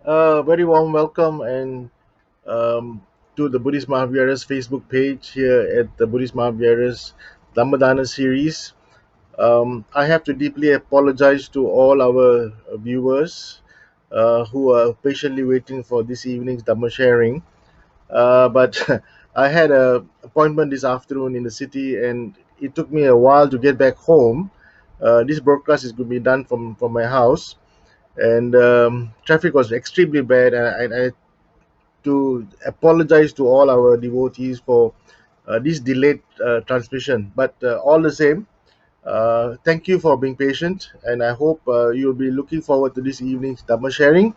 Very warm welcome and um, to the Buddhist Mahaviharas Facebook page here at the Buddhist Mahaviharas Dhammadana series. I have to deeply apologize to all our viewers who are patiently waiting for this evening's Dhamma sharing. But I had a appointment this afternoon in the city, and it took me a while to get back home. This broadcast is going to be done from my house, and traffic was extremely bad, and I to apologize to all our devotees for this delayed transmission. But all the same, thank you for being patient, and I hope you'll be looking forward to this evening's Dhamma sharing.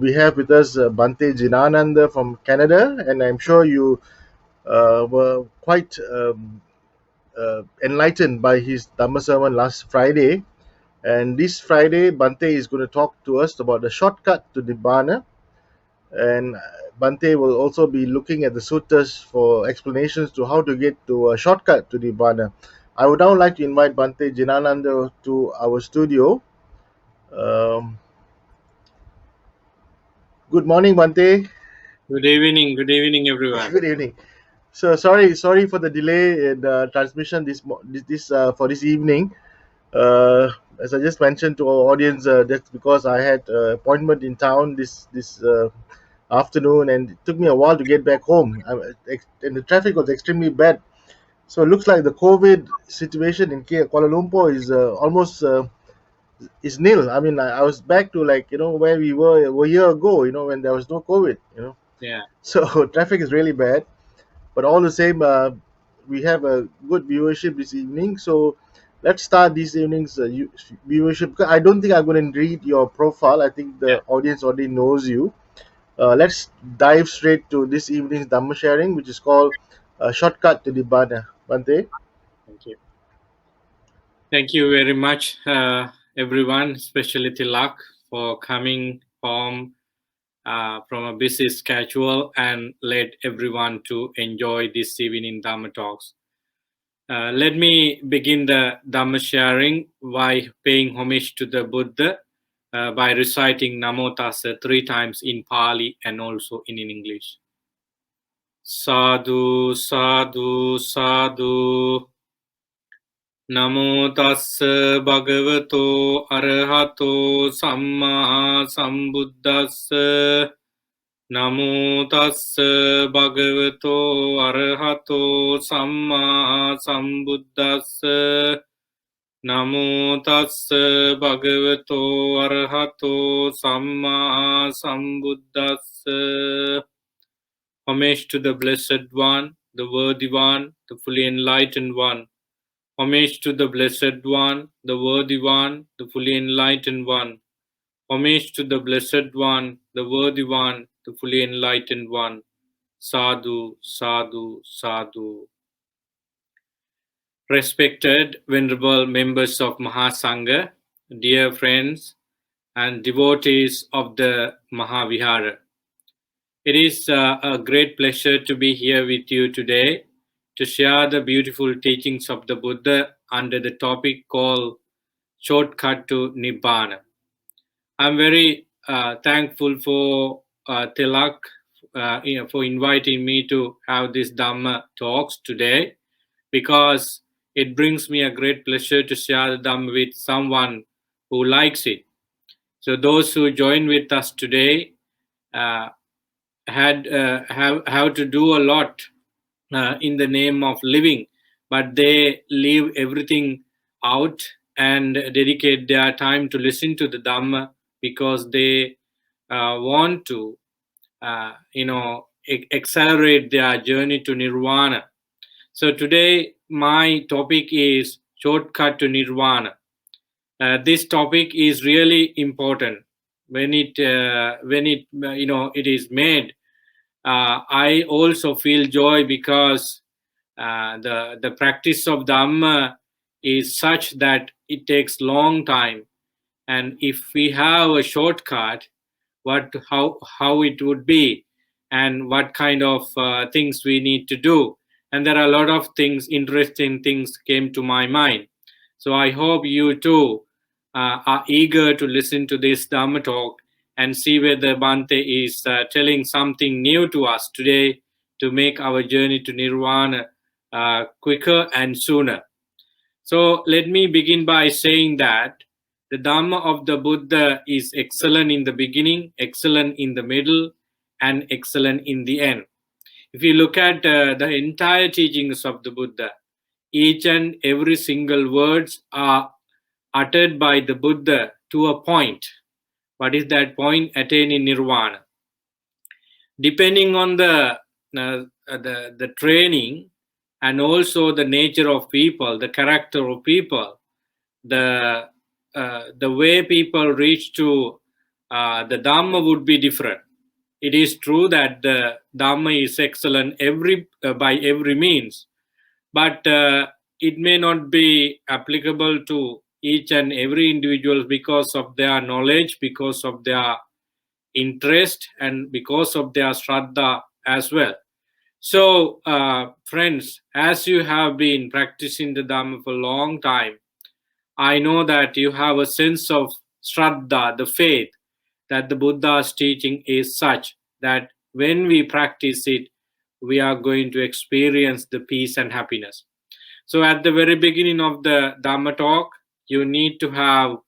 We have with us Bhante Jinananda from Canada, and I'm sure you were quite enlightened by his Dhamma sermon last Friday. And this Friday, Bhante is going to talk to us about the shortcut to Nibbana, and Bante will also be looking at the suttas for explanations to how to get to a shortcut to Nibbana. I would now like to invite Bante Jinananda to our studio. Um, Good morning, Bante. Good evening, everyone. Good evening. So sorry for the delay in transmission for this evening. As I just mentioned to our audience, that's because I had an appointment in town this afternoon, and it took me a while to get back home. And the traffic was extremely bad. So it looks like the COVID situation in Kuala Lumpur is almost is nil. I mean, I was back to like where we were a year ago. When there was no COVID. Yeah, So traffic is really bad. But all the same, we have a good viewership this evening. So let's start this evening's viewership. I don't think I'm going to read your profile. I think yeah. the audience already knows you. Let's dive straight to this evening's Dhamma sharing, which is called Shortcut to Nibbana. Bante? Thank you. Thank you very much, everyone, especially Tilak, for coming home from a busy schedule and let everyone to enjoy this evening Dhamma talks. Let me begin the Dhamma sharing by paying homage to the Buddha by reciting Namo Tassa 3 times in Pali and also in English. Sadhu, sadhu, sadhu. Namo tassa bhagavato arahato samma sambuddhassa. Namo tassa bhagavato arahato samma sambuddhassa. Namo tassa bhagavato arahato samma sambuddhassa. Homage to the Blessed One, the Worthy One, the fully enlightened One. Homage to the Blessed One, the Worthy One, the fully enlightened One. Homage to the Blessed One, the Worthy One, the fully enlightened One. Sadhu, sadhu, sadhu. Respected, venerable members of Mahasangha, dear friends and devotees of the Mahavihara. It is a great pleasure to be here with you today to share the beautiful teachings of the Buddha under the topic called Shortcut to Nibbana. I'm very thankful for Tilak for inviting me to have this Dhamma talks today because it brings me a great pleasure to share the Dhamma with someone who likes it. So those who join with us today uh, have to do a lot in the name of living, but they leave everything out and dedicate their time to listen to the Dhamma because they want to, accelerate their journey to Nirvana. So today, my topic is shortcut to Nirvana. This topic is really important when it is made. I also feel joy because the practice of Dhamma is such that it takes long time, and if we have a shortcut, how it would be, and what kind of things we need to do, and there are a lot of things, interesting things came to my mind. So I hope you too are eager to listen to this Dhamma talk and see whether Bhante is telling something new to us today to make our journey to Nirvana quicker and sooner. So let me begin by saying that the Dhamma of the Buddha is excellent in the beginning, excellent in the middle, and excellent in the end. If you look at the entire teachings of the Buddha, each and every single words are uttered by the Buddha to a point. What is that point? Attaining nirvana. Depending on the training and also the nature of people, the character of people, the way people reach to the Dhamma would be different. It is true that the Dhamma is excellent by every means, but it may not be applicable to each and every individual because of their knowledge, because of their interest, and because of their shraddha as well. So, friends, as you have been practicing the Dhamma for a long time, I know that you have a sense of shraddha, the faith, that the Buddha's teaching is such that when we practice it, we are going to experience the peace and happiness. So, at the very beginning of the Dhamma talk, you need to have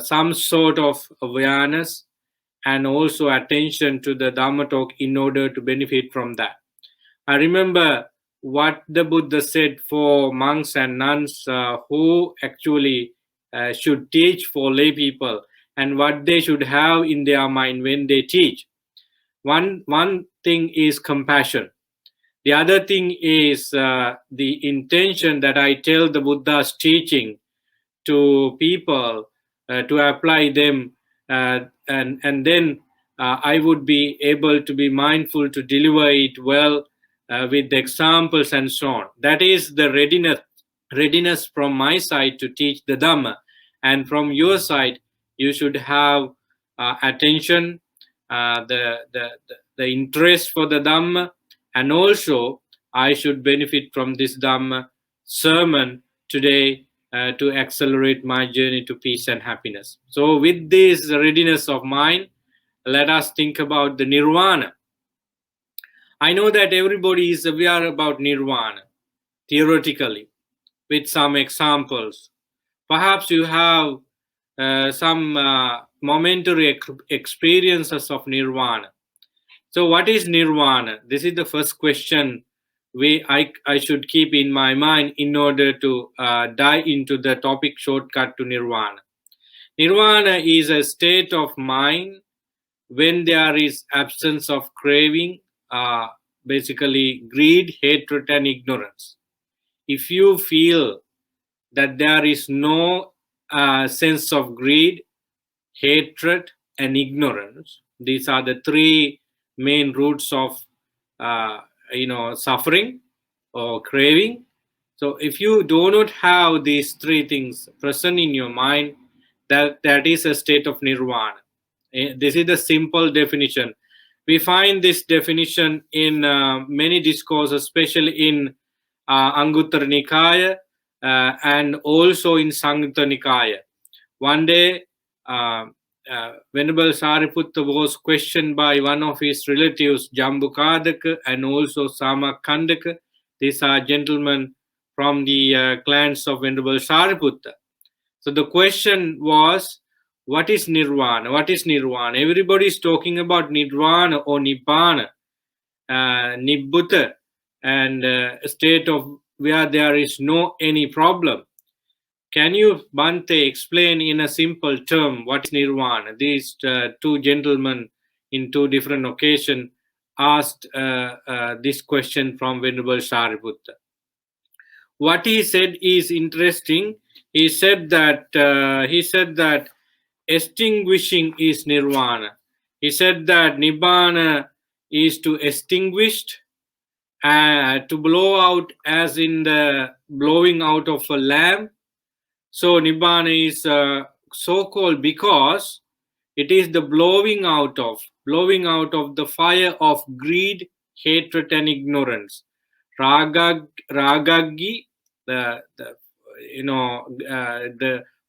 some sort of awareness and also attention to the Dhamma talk in order to benefit from that. I remember what the Buddha said for monks and nuns who actually should teach for lay people and what they should have in their mind when they teach. One thing is compassion. The other thing is the intention that I tell the Buddha's teaching to people to apply them, and then I would be able to be mindful to deliver it well with the examples and so on. That is the readiness from my side to teach the Dhamma, and from your side you should have attention, the interest for the Dhamma, and also I should benefit from this Dhamma sermon today to accelerate my journey to peace and happiness. So, with this readiness of mind, let us think about the Nirvana. I know that everybody is aware about Nirvana, theoretically, with some examples. Perhaps you have some momentary experiences of Nirvana. So, what is Nirvana? This is the first question I should keep in my mind in order to dive into the topic shortcut to Nirvana. Nirvana is a state of mind when there is absence of craving, basically greed, hatred, and ignorance. If you feel that there is no sense of greed, hatred, and ignorance, these are the three main roots of suffering or craving. So if you do not have these three things present in your mind, that is a state of nirvana. This is the simple definition. We find this definition in many discourses, especially in Anguttara Nikaya and also in Samyutta Nikaya. One day, Venerable Sariputta was questioned by one of his relatives, Jambukadaka and also Samakandaka. These are gentlemen from the clans of Venerable Sariputta. So the question was, what is Nirvana? What is Nirvana? Everybody is talking about Nirvana or Nibbana, Nibbutta, and a state of where there is no any problem. Can you, Bhante, explain in a simple term what is Nirvana? These two gentlemen in two different occasions asked this question from Venerable Sariputta. What he said is interesting. He said that extinguishing is Nirvana. He said that Nibbana is to extinguish, to blow out, as in the blowing out of a lamp. So Nibbana is so called because it is the blowing out of the fire of greed, hatred, and ignorance. Ragaggi, the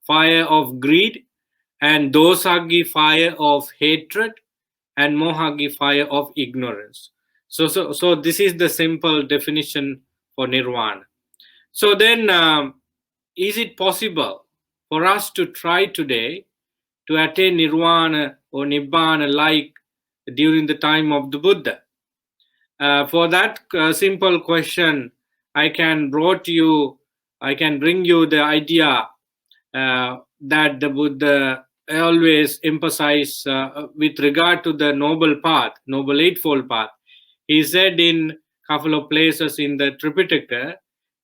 fire of greed, and dosagi fire of hatred, and mohagi fire of ignorance. So this is the simple definition for nirvana. So then, is it possible for us to try today to attain nirvana or nibbana like during the time of the Buddha? For that simple question, I can bring you the idea that the Buddha always emphasized with regard to the noble path, noble eightfold path. He said in couple of places in the Tripitaka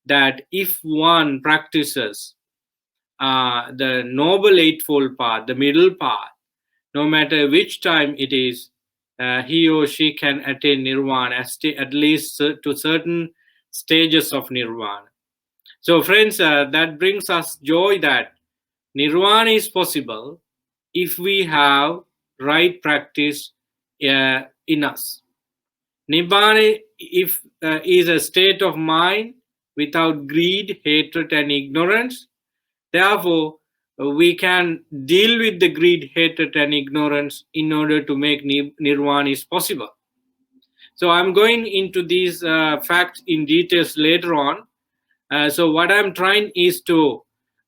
that if one practices the noble eightfold path, the middle path, no matter which time it is, he or she can attain nirvana at least to certain stages of nirvana. So, friends, that brings us joy that nirvana is possible if we have right practice in us. Nibbana is a state of mind without greed, hatred, and ignorance. Therefore, we can deal with the greed, hatred, and ignorance in order to make nirvana is possible. So I'm going into these facts in details later on. So what I'm trying is to,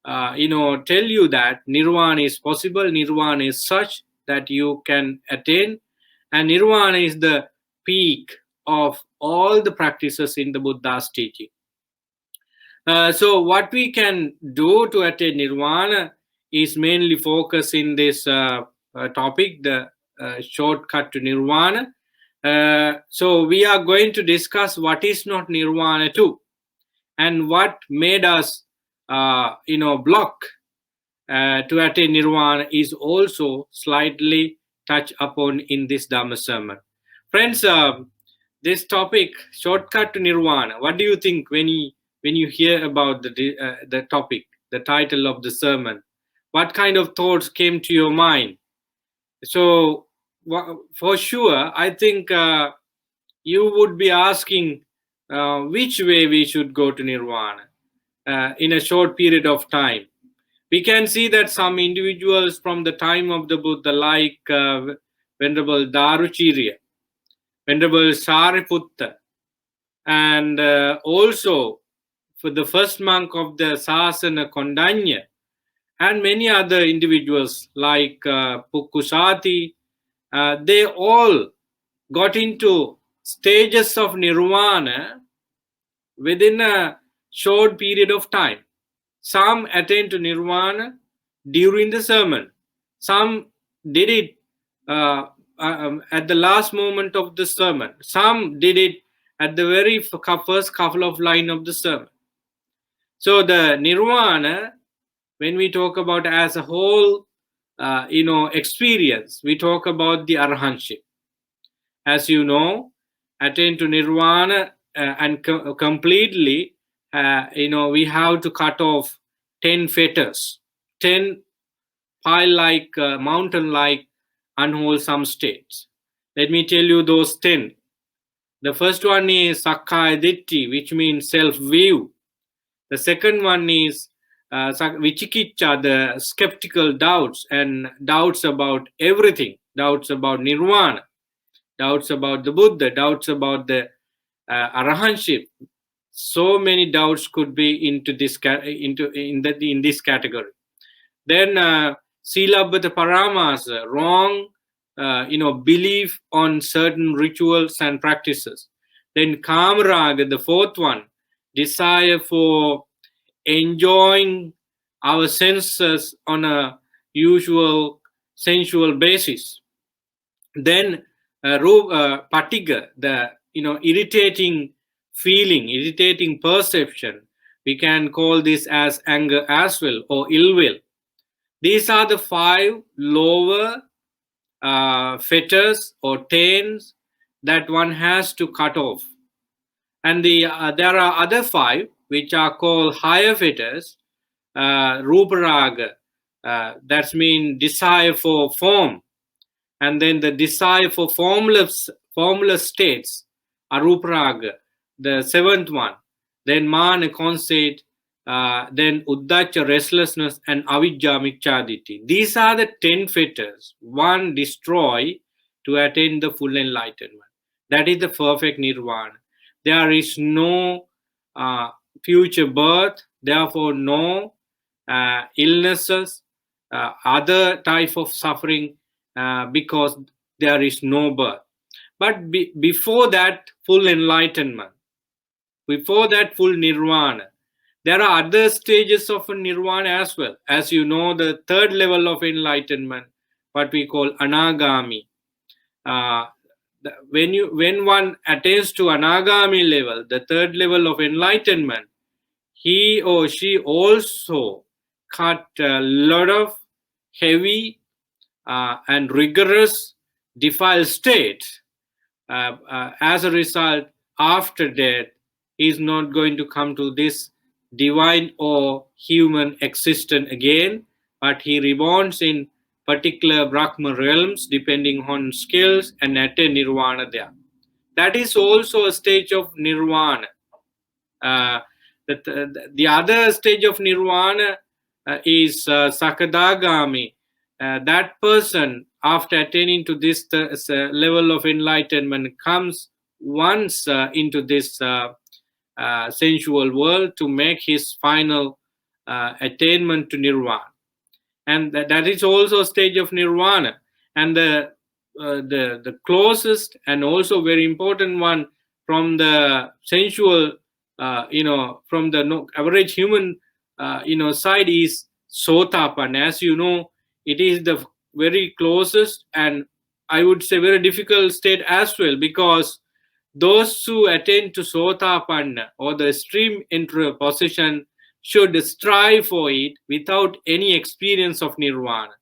tell you that nirvana is possible. Nirvana is such that you can attain, and nirvana is the peak of all the practices in the Buddha's teaching. So what we can do to attain nirvana is mainly focus in this topic, the shortcut to nirvana. So we are going to discuss what is not nirvana too, and what made us, block to attain nirvana is also slightly touched upon in this Dhamma sermon. Friends, this topic, shortcut to nirvana, what do you think when you hear about the topic, the title of the sermon? What kind of thoughts came to your mind? So, for sure, I think you would be asking which way we should go to nirvana in a short period of time. We can see that some individuals from the time of the Buddha, like Venerable Daruchirya, Venerable Sariputta, and also for the first monk of the Sasana Kondanya, and many other individuals like Pukkusati, they all got into stages of nirvana within a short period of time. Some attained to nirvana during the sermon. Some did it at the last moment of the sermon. Some did it at the very first couple of lines of the sermon. So the nirvana, when we talk about as a whole, experience, we talk about the arahantship. As you know, attain to nirvana and completely, we have to cut off 10 fetters, 10 pile-like, mountain-like, unwholesome states. Let me tell you those 10. The first one is sakkaya ditthi, which means self-view. The second one is vichikicca, the skeptical doubts and doubts about everything, doubts about nirvana, doubts about the Buddha, doubts about the arahantship. So many doubts could be into this in this category. Then Silabhata Paramas, wrong, belief on certain rituals and practices. Then Kamaraga, the fourth one, desire for enjoying our senses on a usual sensual basis. Then Patiga, the irritating feeling, irritating perception. We can call this as anger as well, or ill will. These are the 5 lower fetters or taints that one has to cut off. And there are other 5 which are called higher fetters, ruparaga, that's mean desire for form, and then the desire for formless states, aruparaga, the 7th one. Then mana, conceit, then Uddacha, restlessness, and Avijja, Michaditi. These are the 10 fetters one destroy to attain the full enlightenment. That is the perfect nirvana. There is no uh, future birth, therefore no illnesses, other type of suffering, because there is no birth. But before that full enlightenment, before that full nirvana, there are other stages of nirvana as well. As you know, the third level of enlightenment, what we call anagami. Uh, when one attains to anagami level, the third level of enlightenment, he or she also cut a lot of heavy and rigorous defiled states. As a result, after death, he is not going to come to this divine or human existence again, but he reborns in particular Brahma realms depending on skills and attain nirvana there. That is also a stage of nirvana. Uh, the other stage of nirvana is sakadagami. That person, after attaining to this level of enlightenment, comes once into this sensual world to make his final attainment to nirvana, and that is also a stage of nirvana. And the closest and also very important one from the sensual, from the average human, side is sotapan. As you know, it is the very closest, and I would say very difficult state as well, because those who attain to sotapanna or the extreme entry position should strive for it without any experience of nirvana.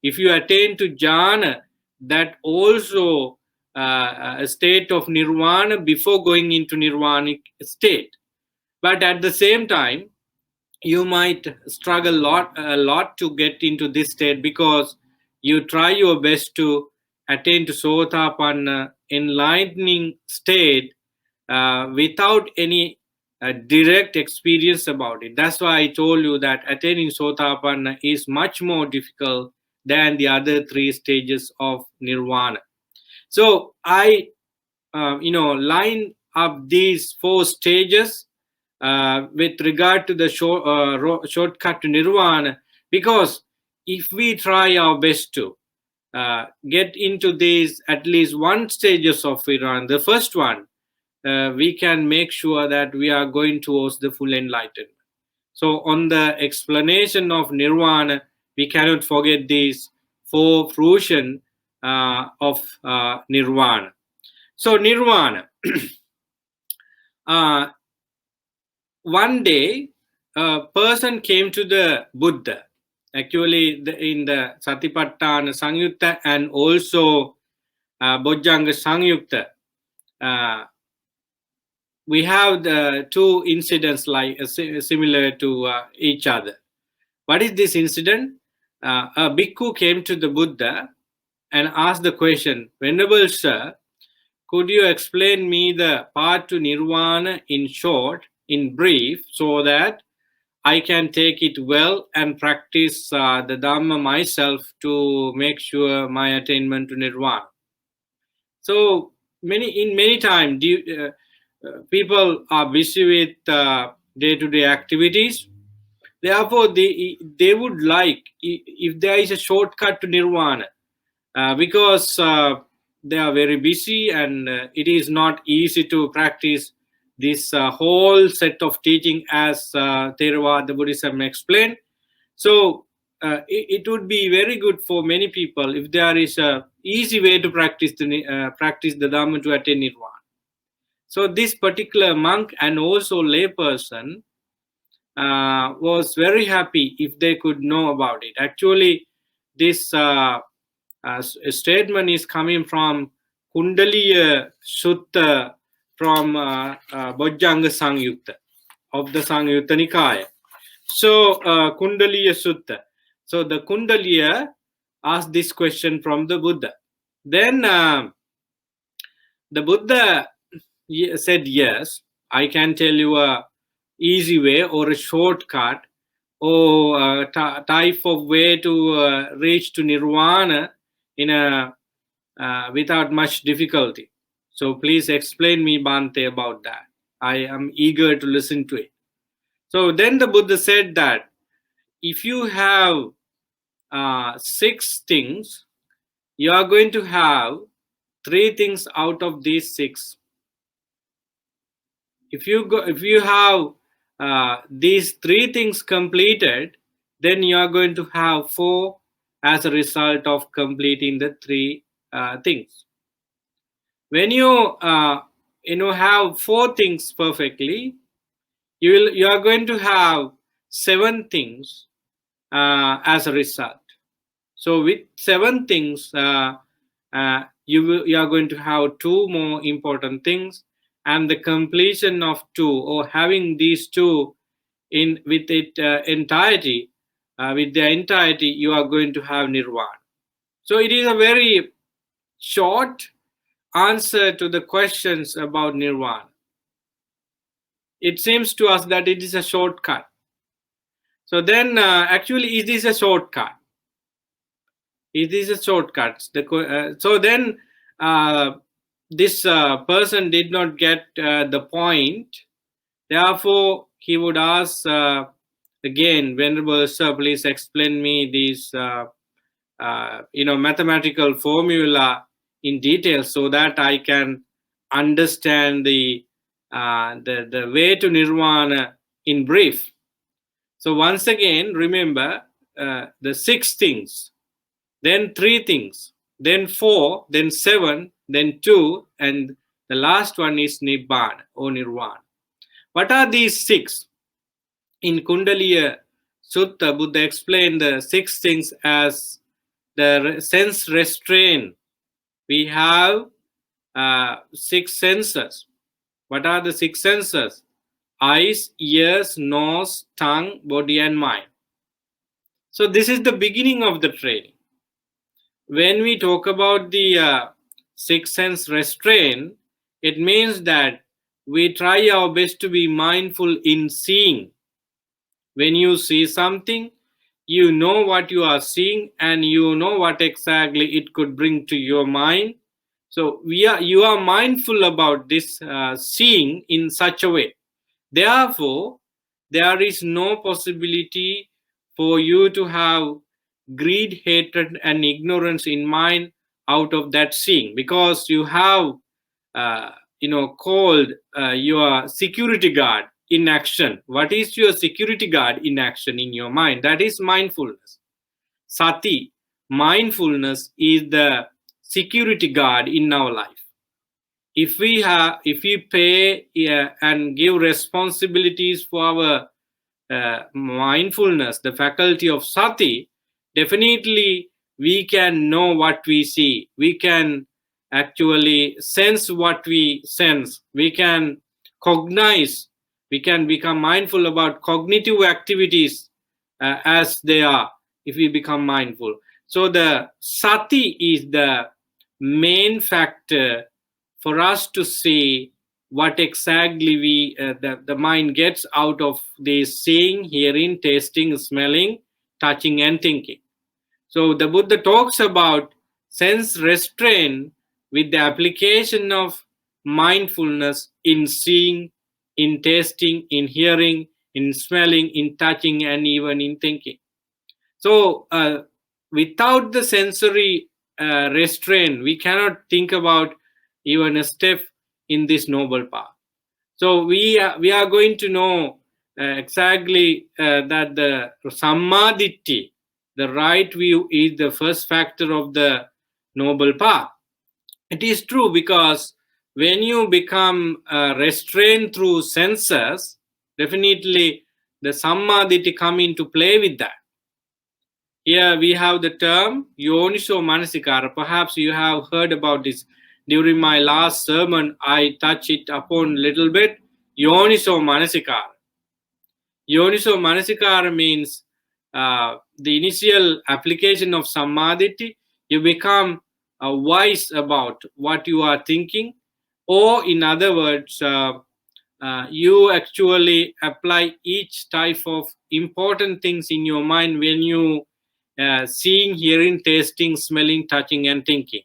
If you attain to jhana, that also a state of nirvana before going into nirvanic state. But at the same time, you might struggle a lot to get into this state, because you try your best to attain to sotapanna enlightening state without any direct experience about it. That's why I told you that attaining sotapanna is much more difficult than the other three stages of nirvana. So I line up these four stages with regard to the shortcut to nirvana, because if we try our best to get into these at least one stages of nirvana, the first one, we can make sure that we are going towards the full enlightenment. So on the explanation of nirvana, we cannot forget these four fruition of nirvana. So nirvana. One day, a person came to the Buddha. Actually, in the Satipatthana Sangyutta and also Bojjhanga Sangyutta, we have the two incidents like similar to each other. What is this incident? A bhikkhu came to the Buddha and asked the question, Venerable Sir, could you explain me the path to nirvana in short, in brief, so that I can take it well and practice the Dhamma myself to make sure my attainment to nirvana? So many times, people are busy with day-to-day activities. Therefore, they would like if there is a shortcut to nirvana, because they are very busy, and it is not easy to practice this whole set of teaching as Theravada Buddhism explained. So it would be very good for many people if there is a easy way to practice the Dhamma to attain nirvana. So this particular monk and also layperson was very happy if they could know about it. Actually, this statement is coming from Kundaliya Sutta from Bojjhanga Sangyutta of the Sangyutta Nikaya. So Kundaliya Sutta. So the Kundaliya asked this question from the Buddha. Then the Buddha said, yes, I can tell you a easy way or a shortcut or a type of way to reach to nirvana in a without much difficulty. So please explain me, Bhante, about that. I am eager to listen to it. So then the Buddha said that if you have six things, you are going to have three things out of these six. If you have these three things completed, then you are going to have four as a result of completing the three things. When you have four things perfectly, you are going to have seven things as a result. So with seven things, you are going to have two more important things, and the completion of two or having these two in with it entirety, with the entirety, you are going to have nirvana. So it is a very short answer to the questions about nirvana. It seems to us that it is a shortcut. So then, actually, it is a shortcut. It is a shortcut. So then, this person did not get the point. Therefore, he would ask again, Venerable Sir, please explain me these, mathematical formula in detail so that I can understand the way to nirvana in brief. So once again, remember the six things, then three things, then four, then seven, then two, and the last one is nibbana or nirvana. What are these six? In Kundaliya Sutta, Buddha explained the six things as the sense restraint. We have six senses. What are the six senses? Eyes, ears, nose, tongue, body, and mind. So this is the beginning of the training. When we talk about the six sense restraint, it means that we try our best to be mindful in seeing. When you see something, you know what you are seeing and you know what exactly it could bring to your mind. So you are mindful about this seeing in such a way. Therefore, there is no possibility for you to have greed, hatred, and ignorance in mind out of that seeing, because you have, called your security guard in action. What is your security guard in action in your mind? That is mindfulness. Sati, mindfulness is the security guard in our life. If we pay and give responsibilities for our mindfulness, the faculty of sati, definitely we can know what we see, we can actually sense what we sense, we can cognize, we can become mindful about cognitive activities as they are if we become mindful. So the sati is the main factor for us to see what exactly the mind gets out of this seeing, hearing, tasting, smelling, touching, and thinking. So the Buddha talks about sense restraint with the application of mindfulness in seeing, in tasting, in hearing, in smelling, in touching, and even in thinking. So without the sensory restraint, we cannot think about even a step in this noble path. So we are going to know exactly that the sammaditthi, the right view, is the first factor of the noble path. It is true, because when you become restrained through senses, definitely the sammaditthi come into play with that. Here we have the term Yoniso Manasikara. Perhaps you have heard about this. During my last sermon, I touched it upon a little bit. Yoniso Manasikara. Yoniso Manasikara means the initial application of Sammaditi. You become wise about what you are thinking, or in other words, you actually apply each type of important things in your mind when you seeing, hearing, tasting, smelling, touching, and thinking.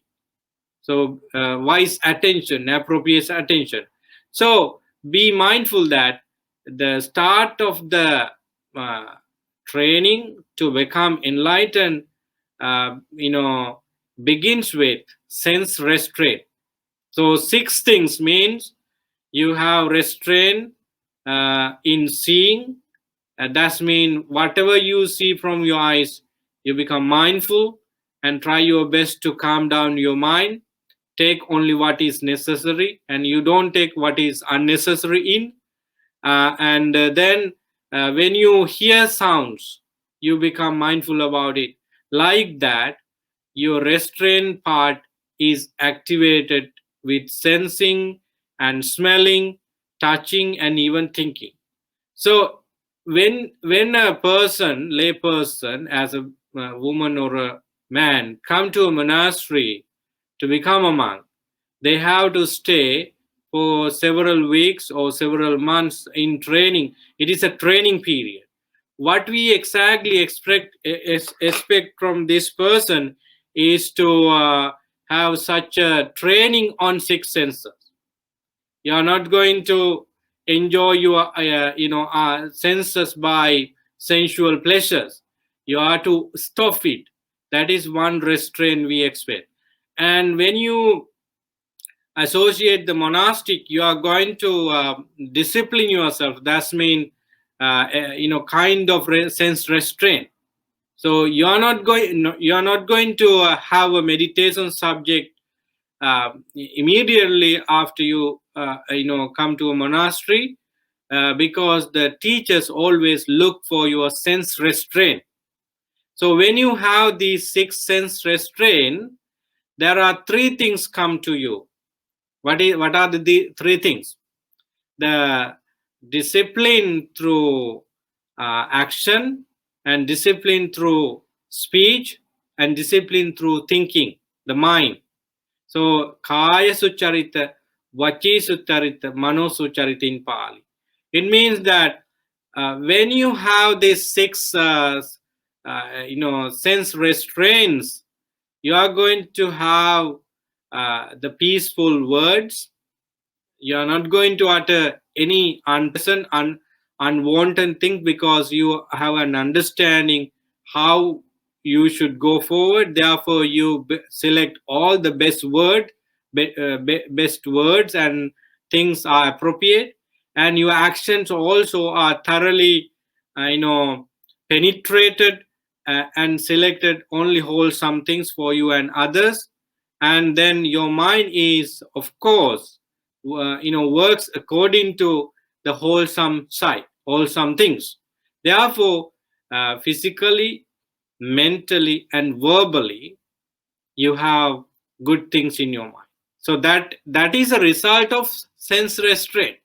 So wise attention, appropriate attention. So be mindful that the start of the uh, training to become enlightened, begins with sense restraint. So six things means you have restraint in seeing. That means whatever you see from your eyes, you become mindful and try your best to calm down your mind. Take only what is necessary, and you don't take what is unnecessary in. And then when you hear sounds, you become mindful about it. Like that, your restraint part is activated with sensing and smelling, touching, and even thinking. So when a person, lay person, as a woman or a man, come to a monastery to become a monk, they have to stay for several weeks or several months in training. It is a training period. What we exactly expect from this person is to have such a training on six senses. You are not going to enjoy your senses by sensual pleasures. You are to stop it. That is one restraint we expect. And when you associate the monastic, you are going to discipline yourself. That means kind of sense restraint. So you are not going to have a meditation subject immediately after you come to a monastery, because the teachers always look for your sense restraint. So when you have these six sense restraint, there are three things come to you. What are the three things? The discipline through action, and discipline through speech, and discipline through thinking, the mind. So kaya sucharita, vachi sucharita, mano sucharita in Pali. It means that when you have these six sense restraints, you are going to have the peaceful words. You are not going to utter any unpleasant, unwanted thing, because you have an understanding how you should go forward. Therefore, you select all the best words, and things are appropriate, and your actions also are thoroughly, penetrated, and selected only wholesome things for you and others. And then your mind is, of course, works according to the wholesome side, wholesome things. Therefore, physically, mentally, and verbally, you have good things in your mind. So that is a result of sense restraint.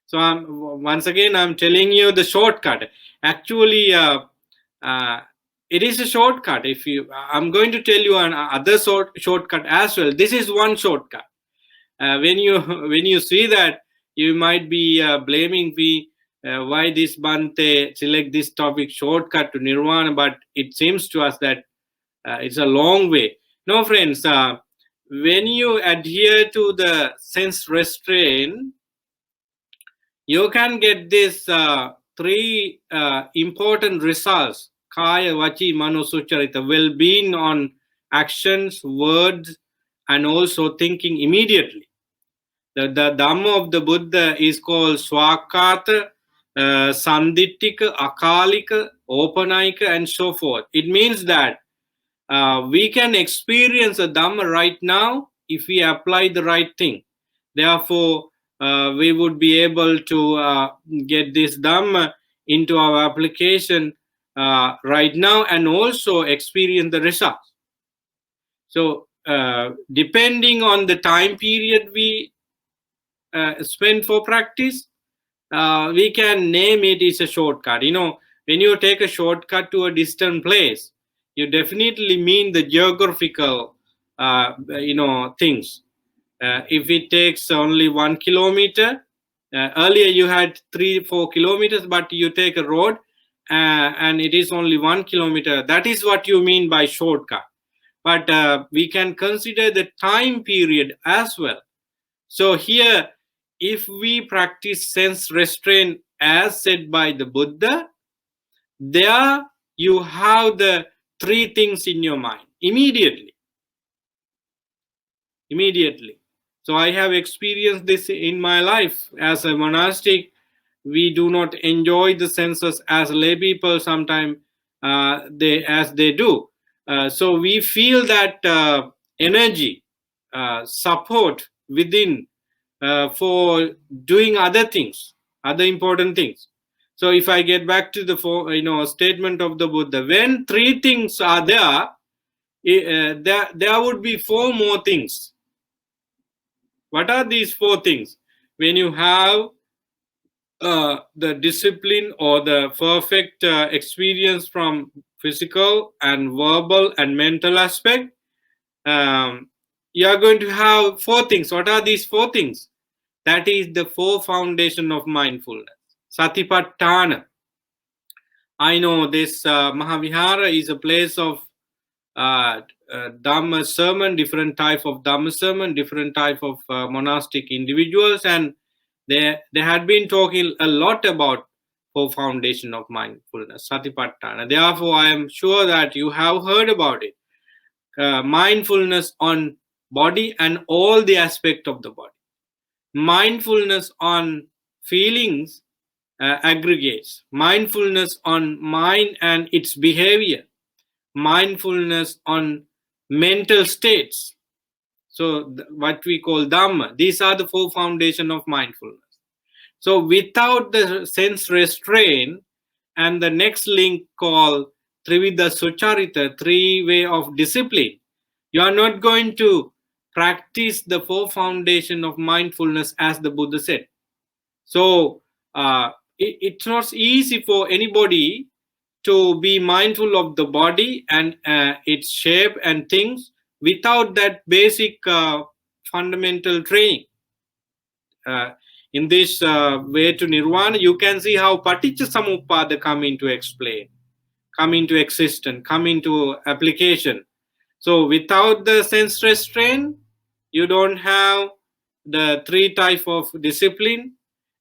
So once again, I'm telling you the shortcut. Actually, uh, it is a shortcut. If you, I'm going to tell you an other shortcut as well. This is one shortcut. When you when you see that, you might be blaming me, why this Bhante select this topic shortcut to Nirvana, but it seems to us that it's a long way. No, friends, when you adhere to the sense restraint, you can get this three important results: kaya, vachi, mano, sucharita, well-being on actions, words, and also thinking immediately. The Dhamma of the Buddha is called Swakata, Sandittika, Akalika, Opanayika, and so forth. It means that we can experience a Dhamma right now if we apply the right thing. Therefore, we would be able to get this Dhamma into our application right now, and also experience the results. So, depending on the time period we spend for practice, we can name it as a shortcut. When you take a shortcut to a distant place, you definitely mean the geographical things. If it takes only 1 kilometer, Earlier you had 3-4 kilometers, but you take a road and it is only 1 kilometer. That is what you mean by shortcut. But we can consider the time period as well. So here, if we practice sense restraint as said by the Buddha, there you have the three things in your mind immediately. So I have experienced this in my life as a monastic. We do not enjoy the senses as lay people sometimes they do. So we feel that energy, support within for doing other things, other important things. So if I get back to the statement of the Buddha, when three things are there, there would be four more things. What are these four things? When you have the discipline or the perfect experience from physical and verbal and mental aspect, you are going to have four things. What are these four things? That is the four foundation of mindfulness. Satipatthana. I know this Mahavihara is a place of Dhamma sermon, different type of Dhamma sermon, different type of monastic individuals, and they had been talking a lot about four foundation of mindfulness, Satipatthana. Therefore, I am sure that you have heard about it. Mindfulness on body and all the aspect of the body. Mindfulness on feelings aggregates. Mindfulness on mind and its behavior. Mindfulness on mental states. So what we call Dhamma. These are the four foundation of mindfulness. So without the sense restraint and the next link called Trivida Sucharita, three way of discipline, you are not going to practice the four foundation of mindfulness as the Buddha said. So it's not easy for anybody to be mindful of the body and its shape and things without that basic fundamental training. In this way to Nirvana, you can see how Paticca Samuppada come into explain, come into existence, come into application. So without the sense restraint, you don't have the three type of discipline,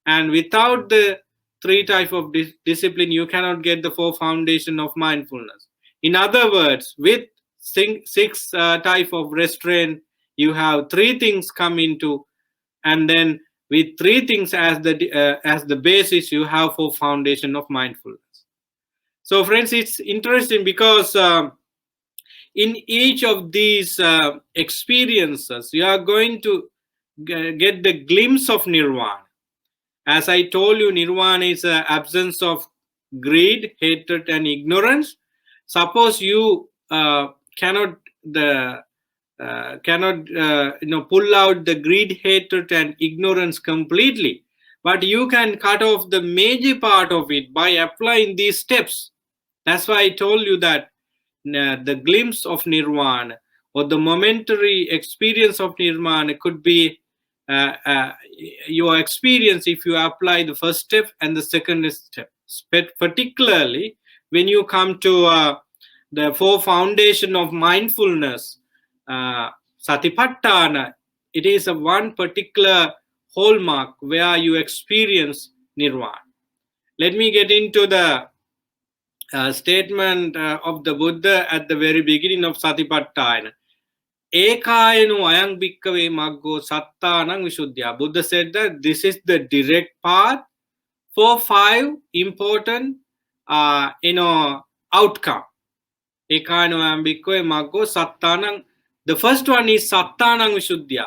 and without the three type of discipline, you cannot get the four foundation of mindfulness. In other words, with six type of restraint, you have three things come into, and then with three things as the basis, you have four foundation of mindfulness. So friends, it's interesting because in each of these experiences, you are going to get the glimpse of Nirvana. As I told you, Nirvana is an absence of greed, hatred, and ignorance. Suppose you cannot pull out the greed, hatred, and ignorance completely, but you can cut off the major part of it by applying these steps. That's why I told you that the glimpse of Nirvana or the momentary experience of Nirvana could be your experience if you apply the first step and the second step. Particularly when you come to the four foundation of mindfulness, Satipatthana, it is a one particular hallmark where you experience Nirvana. Let me get into the statement of the Buddha at the very beginning of Satipatthana. Ekayanu ayang bhikkave maggo sattanang visuddhya. Buddha said that this is the direct path for five important outcome. Ekayanu ayang bhikkave maggo sattanang. The first one is sattanang visuddhya.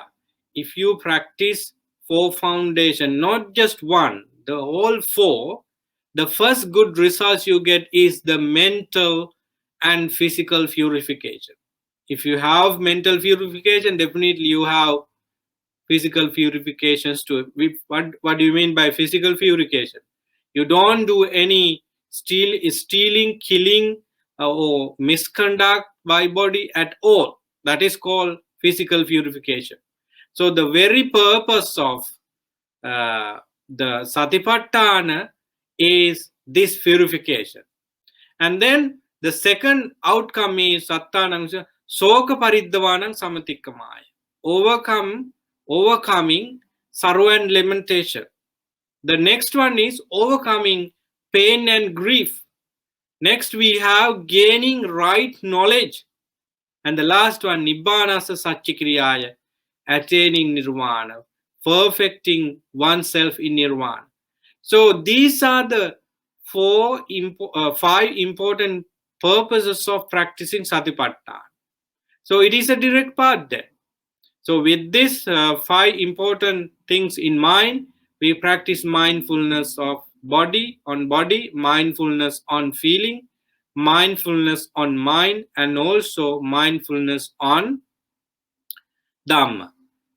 If you practice four foundation, not just one, the whole four, the first good results you get is the mental and physical purification. If you have mental purification, definitely you have physical purifications too. What do you mean by physical purification? You don't do any stealing, killing, or misconduct by body at all. That is called physical purification. So the very purpose of the Satipatthana is this purification. And then the second outcome is Sattanam Soka Paridhavanam Samatikkamaya. Overcoming sorrow and lamentation. The next one is overcoming pain and grief. Next we have gaining right knowledge. And the last one, Nibbanasa Satchikriyaya, attaining Nirvana, perfecting oneself in Nirvana. So these are the five important purposes of practicing Satipatthana. So it is a direct path there. So with this five important things in mind, we practice mindfulness of body, mindfulness on feeling, mindfulness on mind, and also mindfulness on Dhamma.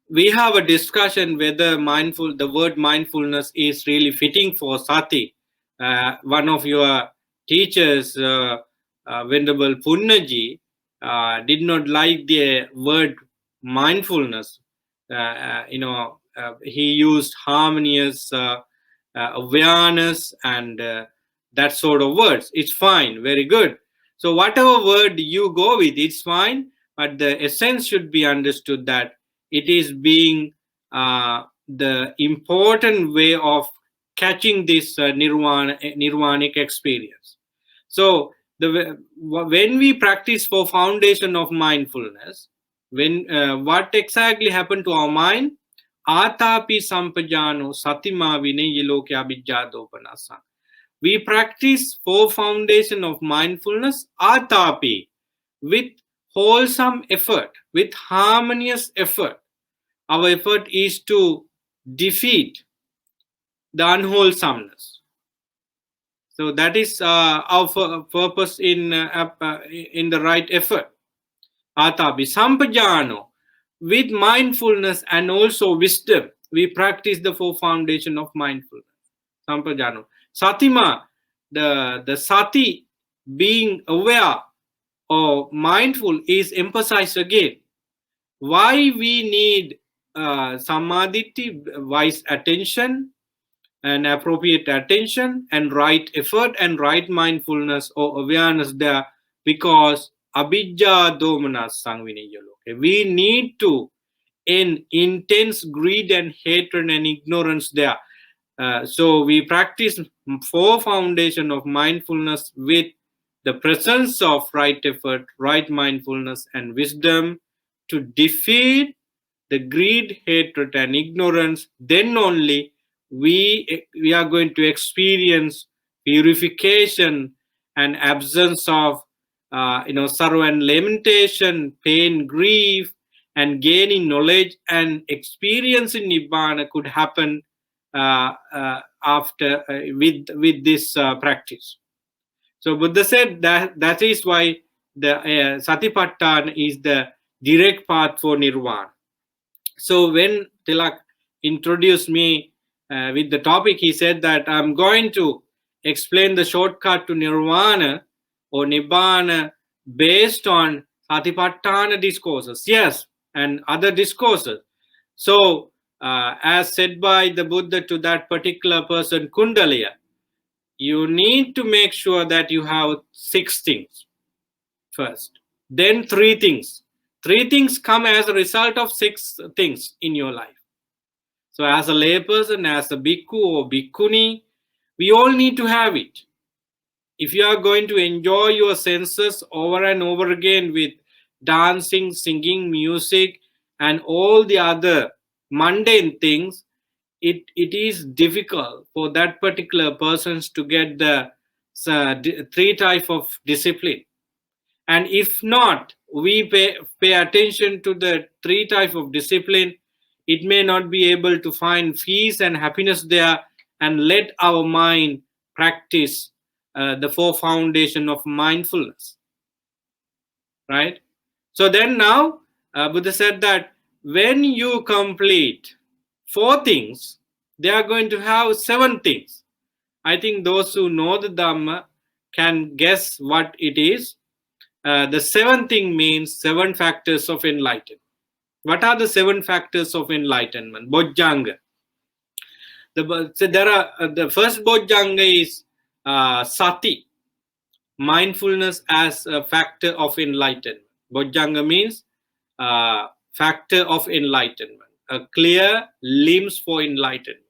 We have a discussion whether the word mindfulness is really fitting for sati. One of your teachers, Venerable Punnaji, did not like the word mindfulness. He used harmonious awareness and that sort of words. It's fine, very good. So whatever word you go with, it's fine, but the essence should be understood that it is being the important way of catching this nirvanic experience. So when we practice for foundation of mindfulness, when what exactly happened to our mind? Atapi sampajano satima vinayilokya abhijjadopanasa. We practice for foundation of mindfulness, atapi, with wholesome effort, with harmonious effort. Our effort is to defeat the unwholesomeness. So that is our purpose in the right effort. Atapi sampajano, with mindfulness and also wisdom, we practice the four foundation of mindfulness. Sampajano. Satima, the sati, being aware or mindful, is emphasized again. Why we need samadhi, wise attention and appropriate attention and right effort and right mindfulness or awareness there, because abhijja domanas sangvinayalo. We need to end intense greed and hatred and ignorance there. So we practice four foundation of mindfulness with the presence of right effort, right mindfulness, and wisdom to defeat the greed, hatred, and ignorance. Then only we are going to experience purification and absence of sorrow and lamentation, pain, grief, and gaining knowledge and experience in Nibbana could happen after with this practice. So Buddha said that is why the Satipatthana is the direct path for Nirvana. So when Tilak introduced me with the topic, he said that I'm going to explain the shortcut to Nirvana or Nibbana based on Satipatthana discourses. Yes, and other discourses. So as said by the Buddha to that particular person, Kundalaya, you need to make sure that you have 6 things first, then 3 things. 3 things come as a result of 6 things in your life. So as a layperson, as a bhikkhu or bhikkhuni, we all need to have it. If you are going to enjoy your senses over and over again with dancing, singing, music, and all the other mundane things, it is difficult for that particular persons to get the 3 type of discipline. And if not, we pay attention to the 3 type of discipline, it may not be able to find peace and happiness there and let our mind practice the 4 foundation of mindfulness. Right? So then now, Buddha said that when you complete 4 things, they are going to have 7 things. I think those who know the Dhamma can guess what it is. The 7th thing means 7 factors of enlightenment. What are the 7 factors of enlightenment? Bojjhanga. So there are the first bojjhanga is sati, mindfulness as a factor of enlightenment. Bojjhanga means factor of enlightenment, a clear limbs for enlightenment.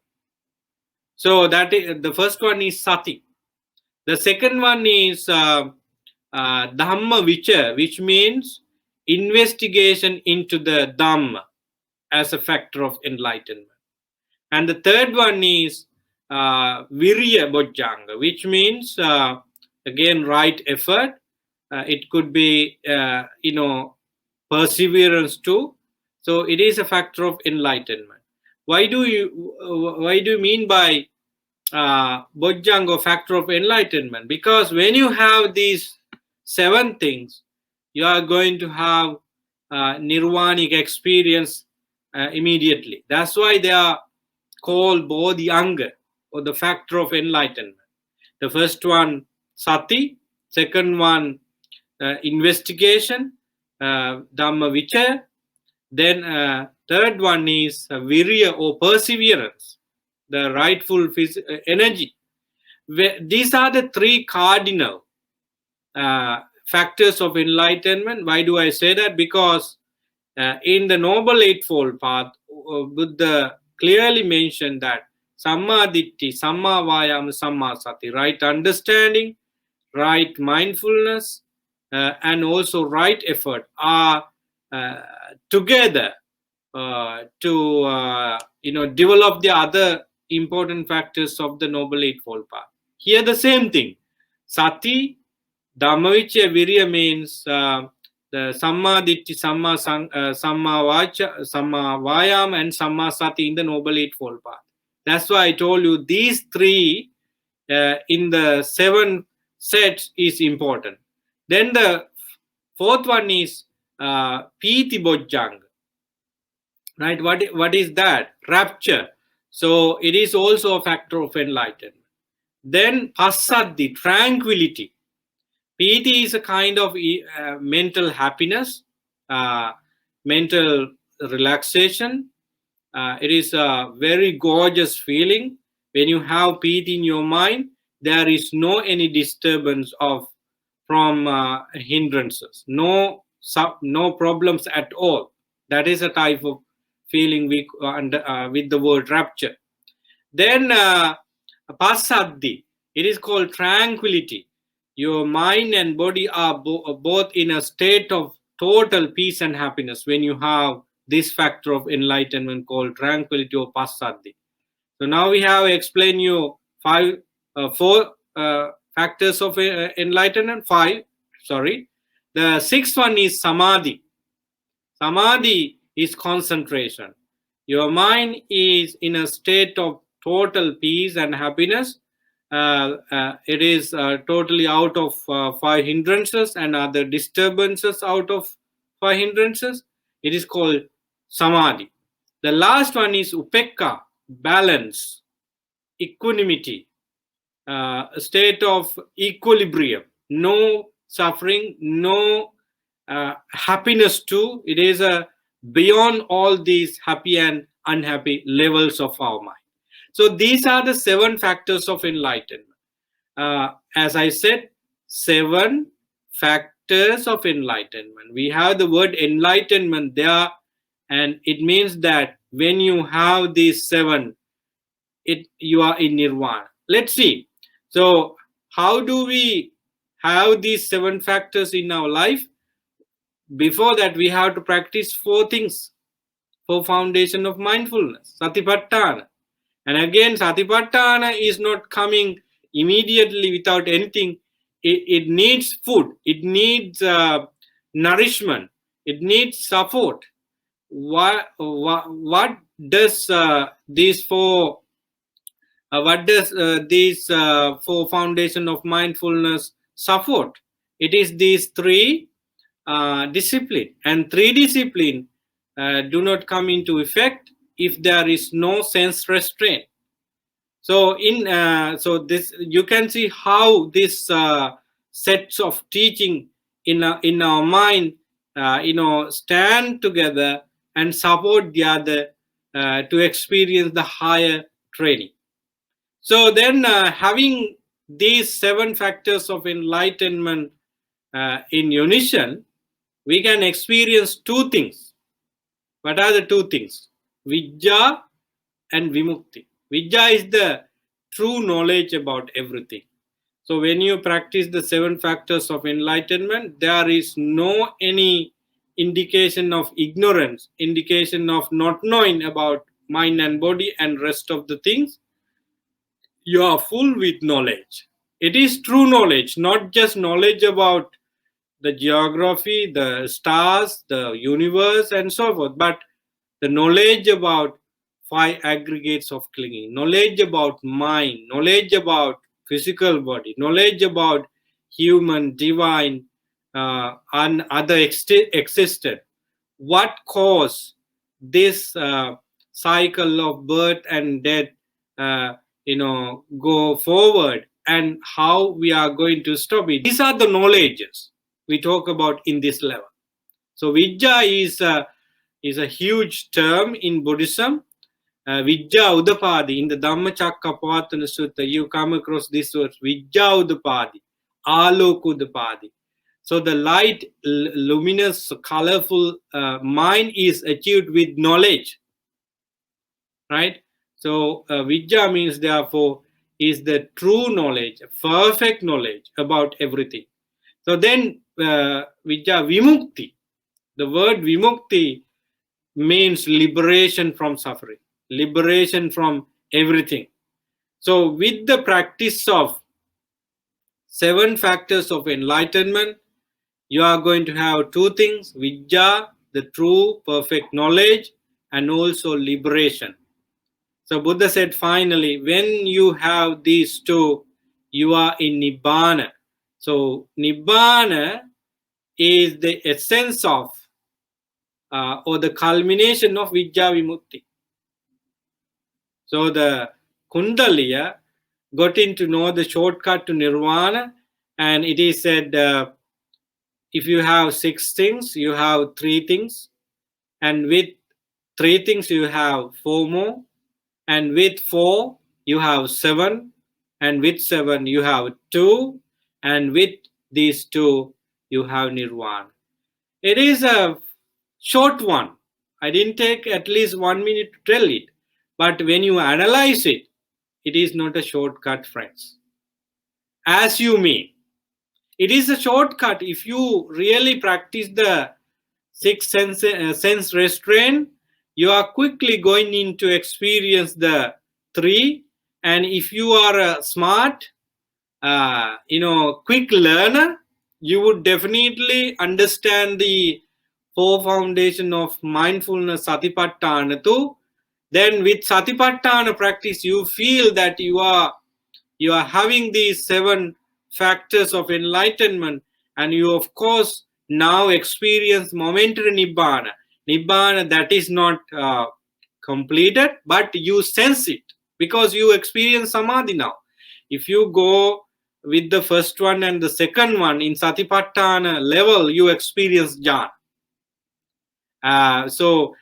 So that is, the first one is sati. The second one is dhamma vichar, which means investigation into the dhamma as a factor of enlightenment. And the third one is virya bojjhanga, which means again right effort. It could be perseverance too. So it is a factor of enlightenment. Why do you mean by bojjhanga factor of enlightenment? Because when you have these 7 things, you are going to have nirvanic experience immediately. That's why they are called bodhyanga, or the factor of enlightenment. The first one sati, second one investigation, dhamma vichaya, then third one is virya or perseverance, the rightful energy. These are the 3 cardinal factors of enlightenment. Why do I say that? Because in the Noble Eightfold Path, Buddha clearly mentioned that Samma Ditti, Samma Vayam, Samma Sati, right understanding, right mindfulness, and also right effort are together to develop the other important factors of the Noble Eightfold Path. Here the same thing. Sati, Dhammavichya, Virya means the Samma Ditti, Samma Vacha, Samma Vayam, and Samma Sati in the Noble Eightfold Path. That's why I told you these 3 in the 7 sets is important. Then the fourth one is Piti Bojjhanga. Right? What is that? Rapture. So it is also a factor of enlightenment. Then Passaddhi, tranquility. Piti is a kind of mental happiness, mental relaxation. It is a very gorgeous feeling. When you have piti in your mind, there is no any disturbance from hindrances, no problems at all. That is a type of feeling with the word rapture. Then Passaddhi, it is called tranquility. Your mind and body are both in a state of total peace and happiness when you have this factor of enlightenment called tranquility or Passaddhi. So now we have explained you 4 factors of enlightenment. 5, sorry. The 6th one is samadhi. Samadhi is concentration. Your mind is in a state of total peace and happiness. It is totally out of 5 hindrances and other disturbances out of 5 hindrances. It is called samadhi. The last one is upekka, balance, equanimity, a state of equilibrium, no suffering, no happiness too. It is beyond all these happy and unhappy levels of our mind. So these are the 7 factors of enlightenment. As I said, 7 factors of enlightenment. We have the word enlightenment there, and it means that when you have these 7, you are in nirvana. Let's see. So how do we have these 7 factors in our life? Before that, we have to practice 4 things. 4 foundation of mindfulness, satipatthana. And again, satipatthana is not coming immediately without anything. It needs food. It needs nourishment. It needs support. What does these 4 foundation of mindfulness support? It is these 3 discipline, and 3 discipline do not come into effect if there is no sense restraint. So this, you can see how this sets of teaching in our mind stand together and support the other to experience the higher training. So then, having these 7 factors of enlightenment in unison, we can experience 2 things. What are the 2 things? Vidya and Vimukti. Vidya is the true knowledge about everything. So when you practice the 7 factors of enlightenment, there is no any indication of ignorance, indication of not knowing about mind and body and rest of the things. You are full with knowledge. It is true knowledge, not just knowledge about the geography, the stars, the universe, and so forth, but the knowledge about 5 aggregates of clinging, knowledge about mind, knowledge about physical body, knowledge about human, divine, and other existed. What caused this cycle of birth and death, uh, go forward, and how we are going to stop it? These are the knowledges we talk about in this level. So Vidya is a huge term in Buddhism. Vidya Udapadi, in the Dhammacakkappavattana Sutta, you come across this word, Vidya Udapadi, Alok Udapadi. So the light, luminous, colorful mind is achieved with knowledge, right? So Vidya means, therefore, is the true knowledge, perfect knowledge about everything. So then Vidya Vimukti, the word Vimukti means liberation from suffering, liberation from everything. So with the practice of 7 factors of enlightenment, you are going to have 2 things: Vidya, the true perfect knowledge, and also liberation. So Buddha said, finally, when you have these 2, you are in Nibbana. So Nibbana is the essence of or the culmination of Vidya Vimukti. So the Kundaliya got in to know the shortcut to Nirvana, and it is said, if you have 6 things, you have 3 things, and with 3 things you have 4 more, and with 4 you have 7, and with 7 you have 2, and with these 2 you have Nirvana. It is a short one. I didn't take at least 1 minute to tell it, but when you analyze it, it is not a shortcut, friends. As you mean, it is a shortcut if you really practice the 6 sense restraint. You are quickly going into experience the 3, and if you are a smart, quick learner, you would definitely understand the 4 foundation of mindfulness, satipatthana too. Then with satipatthana practice, you feel that you are having these 7 factors of enlightenment, and you of course now experience momentary nibbana that is not completed, but you sense it because you experience samadhi now. If you go with the first one and the second one in satipatthana level, you experience jhana. So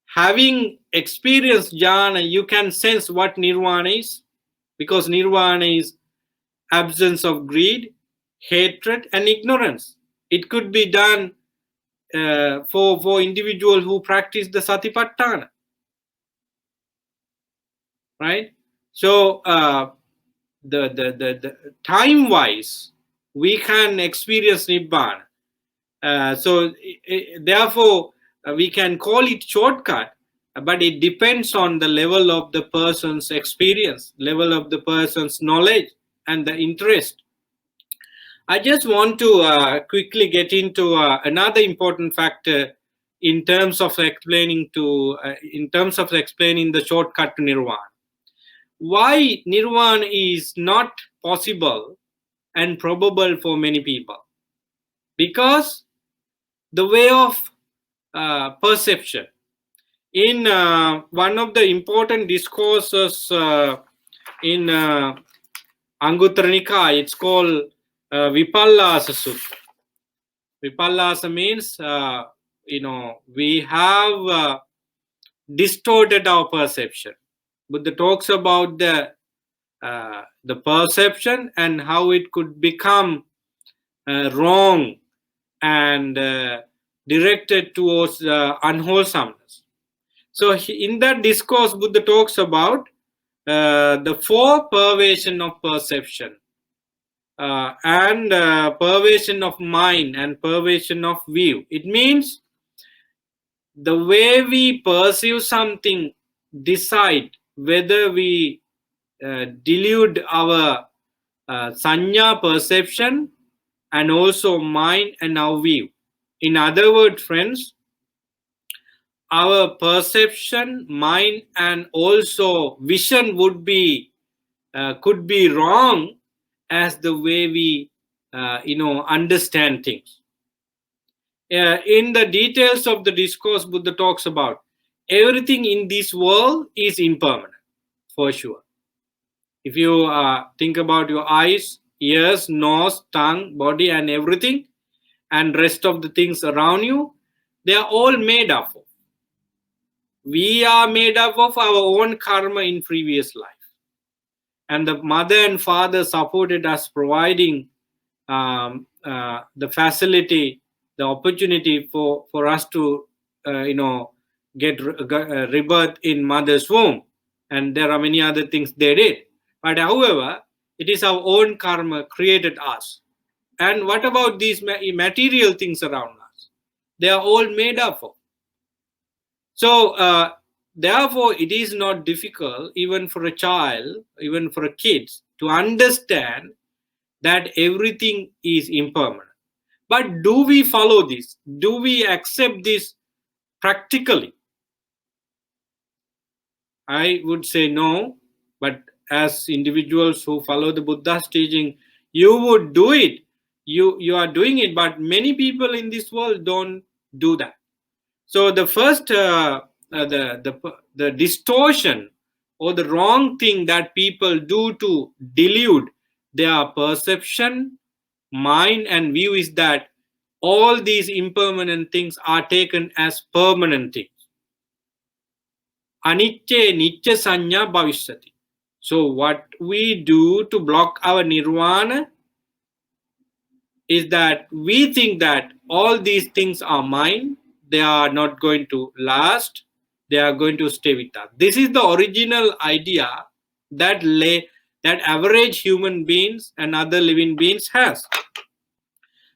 having experienced jhana, you can sense what nirvana is, because nirvana is absence of greed, hatred, and ignorance. It could be done for individual who practice the satipatthana, right? So the time wise, we can experience nibbana. So therefore, we can call it shortcut, but it depends on the level of the person's experience, level of the person's knowledge, and the interest. I just want to quickly get into another important factor in terms of explaining the shortcut to nirvana. Why nirvana is not possible and probable for many people? Because the way of perception. In one of the important discourses in Anguttara Nikaya, it's called Vipallasa Sutta. Vipallasa means, we have distorted our perception. Buddha talks about the the perception and how it could become wrong and directed towards unwholesomeness. So in that discourse, Buddha talks about the four pervasion of perception and pervasion of mind and pervasion of view. It means the way we perceive something decide whether we delude our sanya perception and also mind and our view. In other words, friends, our perception, mind, and also vision would be could be wrong as the way we understand things. In the details of the discourse, Buddha talks about everything in this world is impermanent, for sure. If you think about your eyes, ears, nose, tongue, body, and everything, and rest of the things around you, they are all made up of. We are made up of our own karma in previous life. And the mother and father supported us, providing the facility, the opportunity for us to, get rebirth in mother's womb. And there are many other things they did. But however, it is our own karma created us. And what about these material things around us? They are all made up of. So, therefore, it is not difficult, even for a child, even for a kid, to understand that everything is impermanent. But do we follow this? Do we accept this practically? I would say no. But as individuals who follow the Buddha's teaching, you would do it. You are doing it, but many people in this world don't do that. So the first, the distortion or the wrong thing that people do to delude their perception, mind, and view is that all these impermanent things are taken as permanent things. Anicce nicca sanya bhavishyati. So what we do to block our nirvana is that we think that all these things are mine, they are not going to last, they are going to stay with us. This is the original idea that average human beings and other living beings has.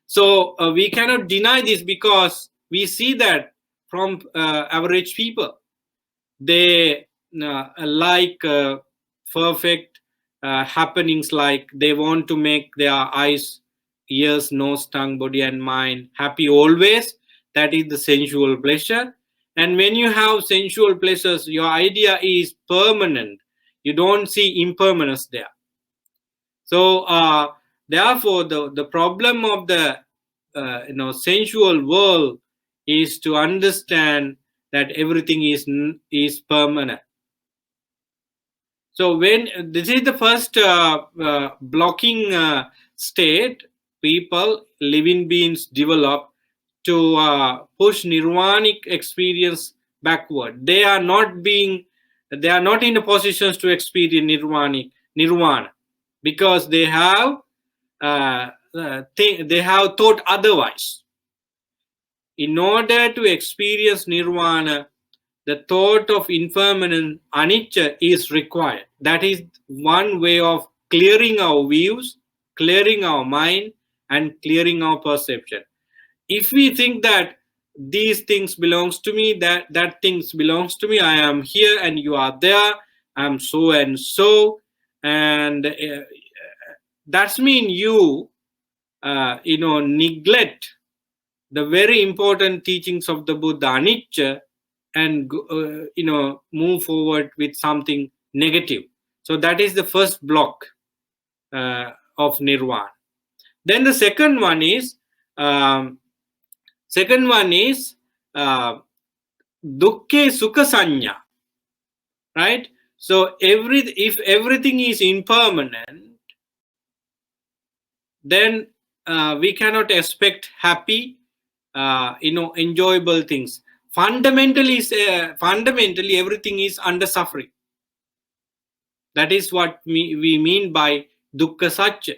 So we cannot deny this because we see that from average people. They like perfect happenings, like they want to make their eyes, ears, nose, tongue, body, and mind happy always. That is the sensual pleasure. And when you have sensual pleasures, your idea is permanent. You don't see impermanence there. So therefore, the problem of the sensual world is to understand that everything is permanent. So when this is the first blocking state people, living beings develop to push nirvanic experience backward. They are not in a position to experience nirvana because they have thought otherwise. In order to experience nirvana, the thought of impermanent anicca is required. That is one way of clearing our views, clearing our mind, and clearing our perception. If we think that these things belongs to me, that things belongs to me, I am here and you are there, I'm so and so, and that's mean you neglect the very important teachings of the Buddha anicca and move forward with something negative. So that is the first block of nirvana. Then the second one is dukkhe sukha sanya, right? So if everything is impermanent, then we cannot expect happy, enjoyable things. Fundamentally everything is under suffering. That is what we mean by dukkha satya.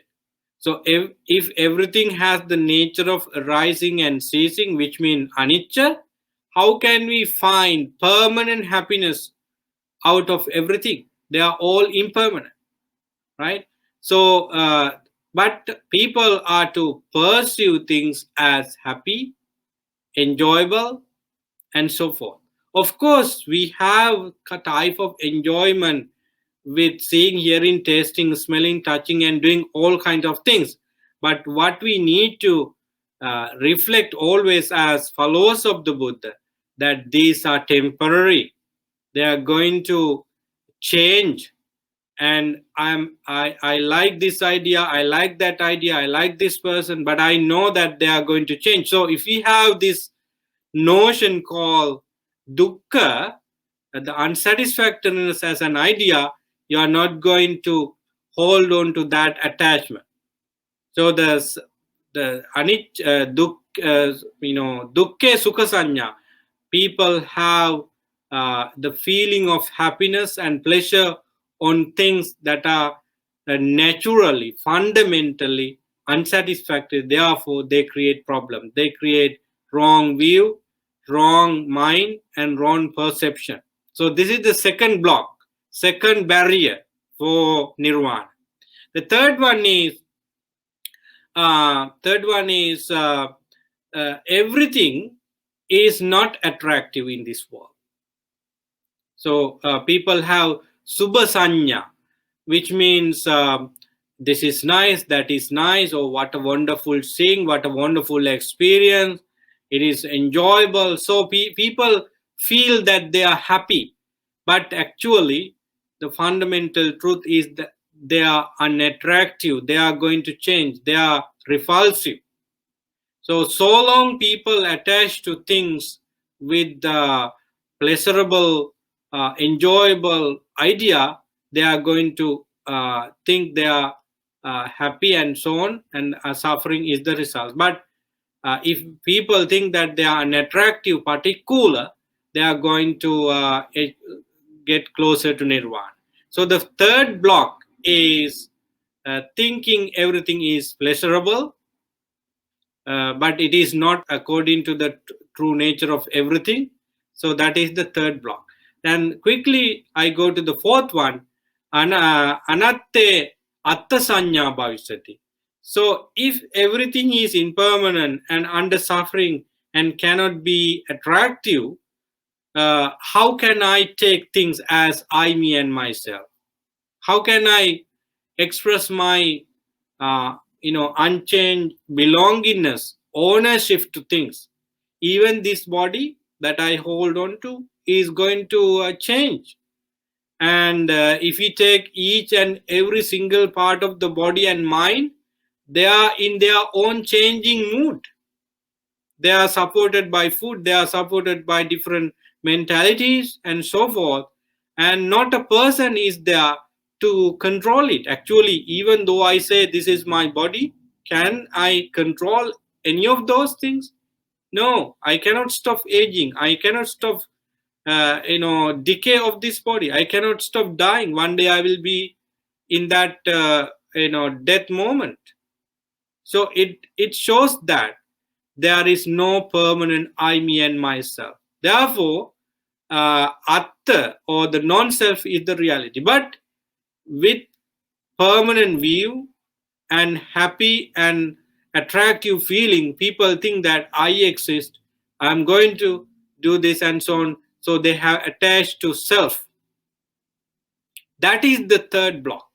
So if everything has the nature of arising and ceasing, which means anicca, how can we find permanent happiness out of everything? They are all impermanent, right? So, but people are to pursue things as happy, enjoyable, and so forth. Of course, we have a type of enjoyment with seeing, hearing, tasting, smelling, touching, and doing all kinds of things. But what we need to reflect always as followers of the Buddha, that these are temporary. They are going to change. And I like this idea, I like that idea, I like this person, but I know that they are going to change. So if we have this notion called dukkha, the unsatisfactoriness as an idea, you are not going to hold on to that attachment. So the dukkhe sukha sanya, people have the feeling of happiness and pleasure on things that are naturally, fundamentally unsatisfactory. Therefore, they create problems. They create wrong view, wrong mind, and wrong perception. So this is the second block, second barrier for nirvana. The third one is everything is not attractive in this world. So people have subhasanya, which means this is nice, that is nice, or what a wonderful thing, what a wonderful experience. It is enjoyable. So people feel that they are happy, but actually, the fundamental truth is that they are unattractive. They are going to change. They are repulsive. So long people attach to things with the pleasurable, enjoyable idea, they are going to think they are happy and so on, and suffering is the result. But if people think that they are unattractive, particular, they are going to get closer to nirvana. So the third block is thinking everything is pleasurable, but it is not according to the true nature of everything. So that is the third block. And quickly I go to the fourth one, anatte attasanya bhavisati. So if everything is impermanent and under suffering and cannot be attractive, how can I take things as I, me, and myself? How can I express my unchanged belongingness, ownership to things? Even this body that I hold on to is going to change. And if we take each and every single part of the body and mind, they are in their own changing mood. They are supported by food, they are supported by different mentalities and so forth. And not a person is there to control it. Actually, even though I say this is my body, can I control any of those things? No, I cannot stop aging. I cannot stop decay of this body. I cannot stop dying. One day I will be in that death moment. So it shows that there is no permanent I, me, and myself. Therefore, atta, or the non-self, is the reality. But with permanent view and happy and attractive feeling, people think that I exist, I'm going to do this and so on. So they have attached to self. That is the third block.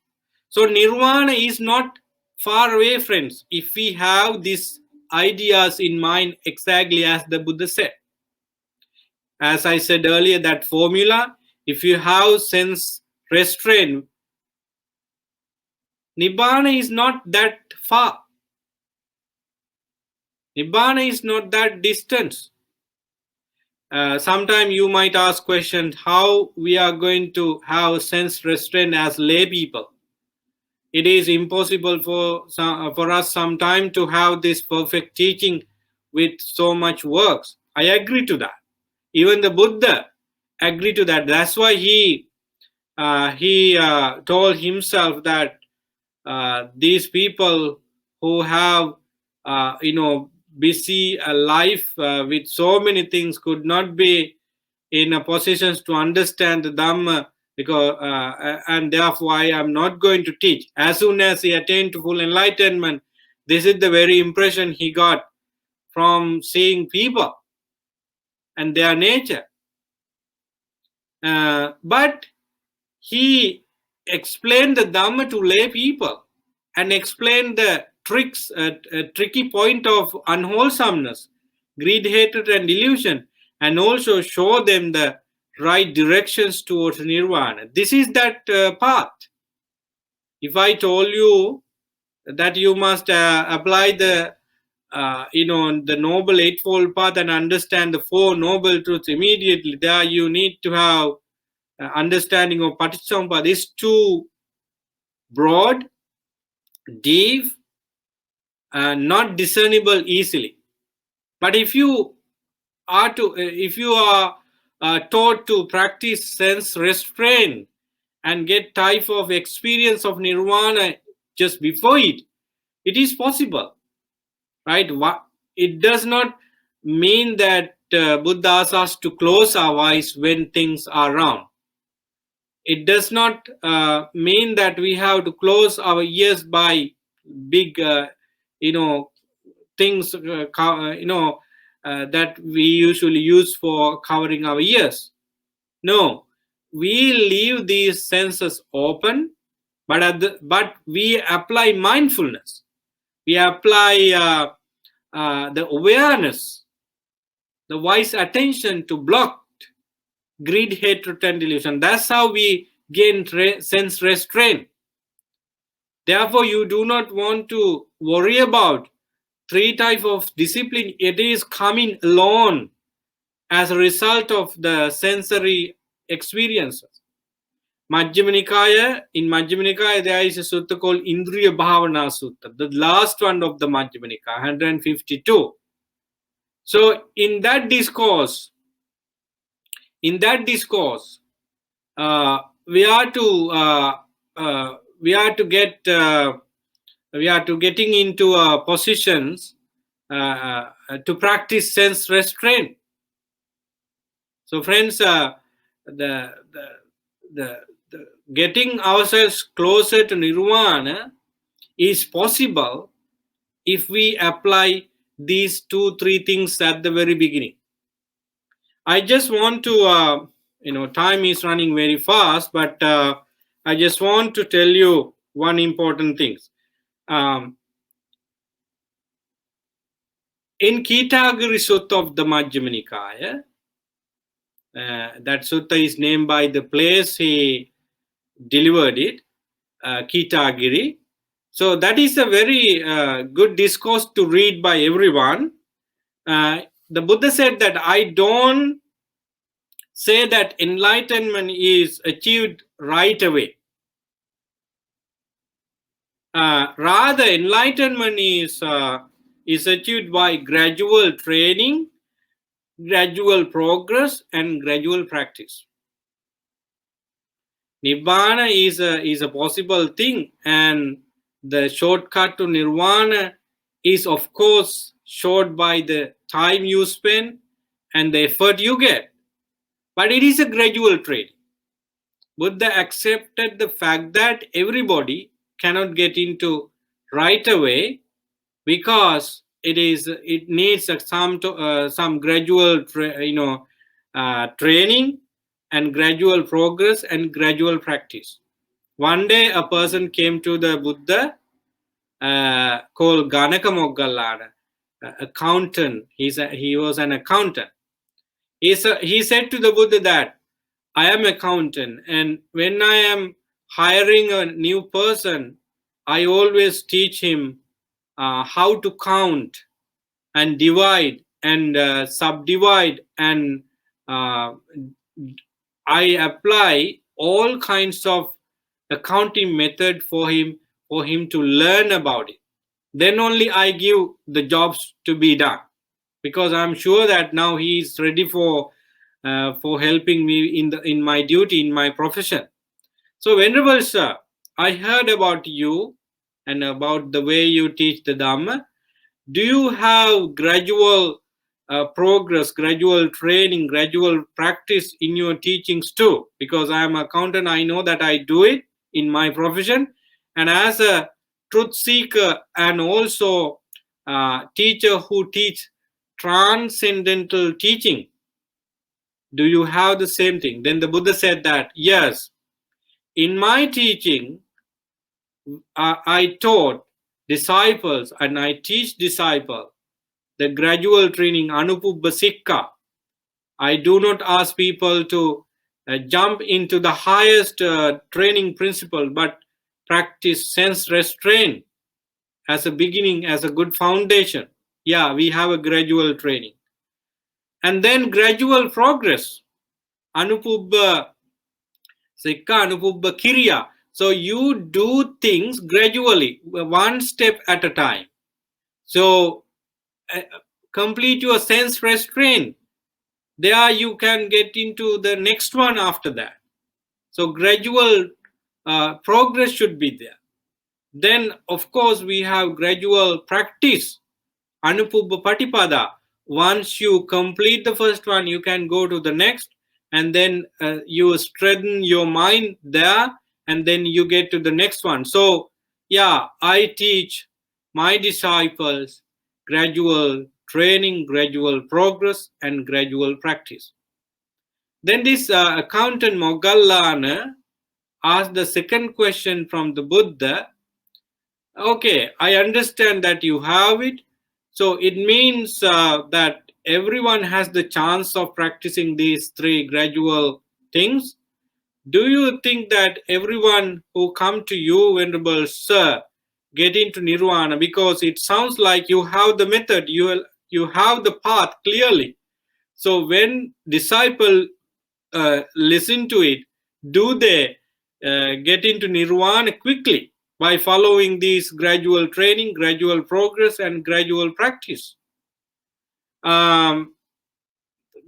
So nirvana is not far away, friends, if we have these ideas in mind, exactly as the Buddha said. As I said earlier, that formula, if you have sense restraint, Nibbana is not that far. Nibbana is not that distance. Sometime you might ask questions how we are going to have sense restraint as lay people. It is impossible for us sometime to have this perfect teaching with so much works. I agree to that. Even the Buddha agreed to that. That's why he he told himself that these people who have busy life with so many things could not be in a position to understand the Dhamma, because and therefore I am not going to teach. As soon as he attained to full enlightenment, this is the very impression he got from seeing people and their nature. But he explained the Dhamma to lay people and explained the tricks, tricky point of unwholesomeness, greed, hatred, and delusion, and also show them the right directions towards nirvana. This is that path. If I told you that you must apply the the noble eightfold path and understand the four noble truths immediately, there you need to have understanding of Paticcasamuppada is too broad, deep, not discernible easily. But if you are taught to practice sense restraint and get type of experience of nirvana just before it, it is possible, right? It does not mean that Buddha asks us to close our eyes when things are wrong. It does not mean that we have to close our ears by big things that we usually use for covering our ears. No, we leave these senses open, but we apply mindfulness. We apply the awareness, the wise attention to block greed, hatred, and delusion. That's how we gain sense restraint. Therefore, you do not want to worry about three types of discipline. It is coming alone as a result of the sensory experiences. Majjhima Nikaya, in Majjhima Nikaya, there is a sutta called Indriya Bhavana Sutta, the last one of the Majjhima Nikaya, 152. So in that discourse, we are to getting into positions to practice sense restraint. So friends, the getting ourselves closer to nirvana is possible if we apply these 2-3 things at the very beginning. I just want to time is running very fast, but I just want to tell you one important thing. In Kitagiri Sutta of the Majjhima Nikaya, that sutta is named by the place he delivered it, Kitagiri. So that is a very good discourse to read by everyone. The Buddha said that I don't say that enlightenment is achieved right away. Rather, enlightenment is achieved by gradual training, gradual progress, and gradual practice. Nibbana is a possible thing, and the shortcut to nirvana is, of course, short by the time you spend and the effort you get. But it is a gradual training. Buddha accepted the fact that everybody cannot get into right away, because it needs some gradual training and gradual progress and gradual practice. One day a person came to the Buddha called Ganaka Moggallana, accountant. He was an accountant. He said to the Buddha that I am accountant, and when I am hiring a new person, I always teach him how to count and divide and subdivide, and I apply all kinds of accounting method for him to learn about it. Then only I give the jobs to be done, because I'm sure that now he is ready for helping me in my duty, in my profession. So, Venerable Sir, I heard about you and about the way you teach the Dhamma. Do you have gradual progress, gradual training, gradual practice in your teachings too? Because I am an accountant, I know that I do it in my profession. And as a truth seeker and also teacher who teach transcendental teaching, do you have the same thing? Then the Buddha said that, yes, in my teaching, I taught disciples and I teach disciples the gradual training, Anupubba Sikka. I do not ask people to jump into the highest training principle, but practice sense restraint as a beginning, as a good foundation. Yeah, we have a gradual training. And then gradual progress. Anupubba Sikka, Anupubba Kiriya. So you do things gradually, one step at a time. So complete your sense restraint. There you can get into the next one after that. So gradual progress should be there. Then, of course, we have gradual practice, Anupubba Patipada. Once you complete the first one, you can go to the next, and then you strengthen your mind there, and then you get to the next one. So, yeah, I teach my disciples gradual training, gradual progress, and gradual practice. Then this accountant Mogallana asked the second question from the Buddha. Okay, I understand that you have it. So it means that everyone has the chance of practicing these three gradual things. Do you think that everyone who come to you, Venerable Sir, get into Nirvana? Because it sounds like you have the method, you have the path clearly. So when disciple listen to it, do they get into Nirvana quickly by following these gradual training, gradual progress, and gradual practice? Um,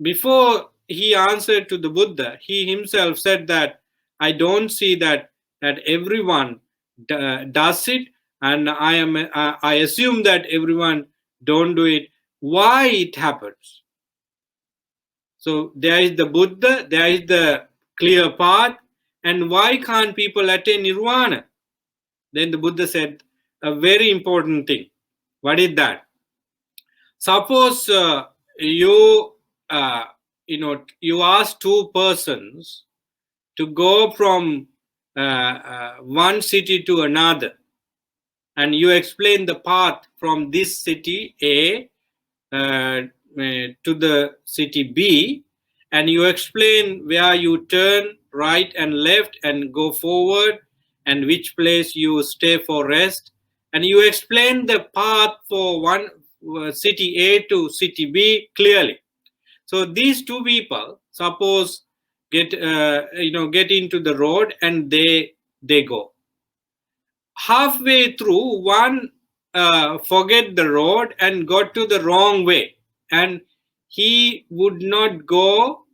Before he answered to the Buddha, he himself said that I don't see that everyone does it, and I assume that everyone don't do it. Why it happens? So there is the Buddha, there is the clear path, and why can't people attain Nirvana? Then the Buddha said a very important thing. What is that? Suppose uh, you ask two persons to go from one city to another, and you explain the path from this city A to the city B, and you explain where you turn right and left and go forward, and which place you stay for rest, and you explain the path for one city A to city B clearly. So these two people, suppose, get into the road, and they go halfway through. One forget the road and got to the wrong way, and he would not go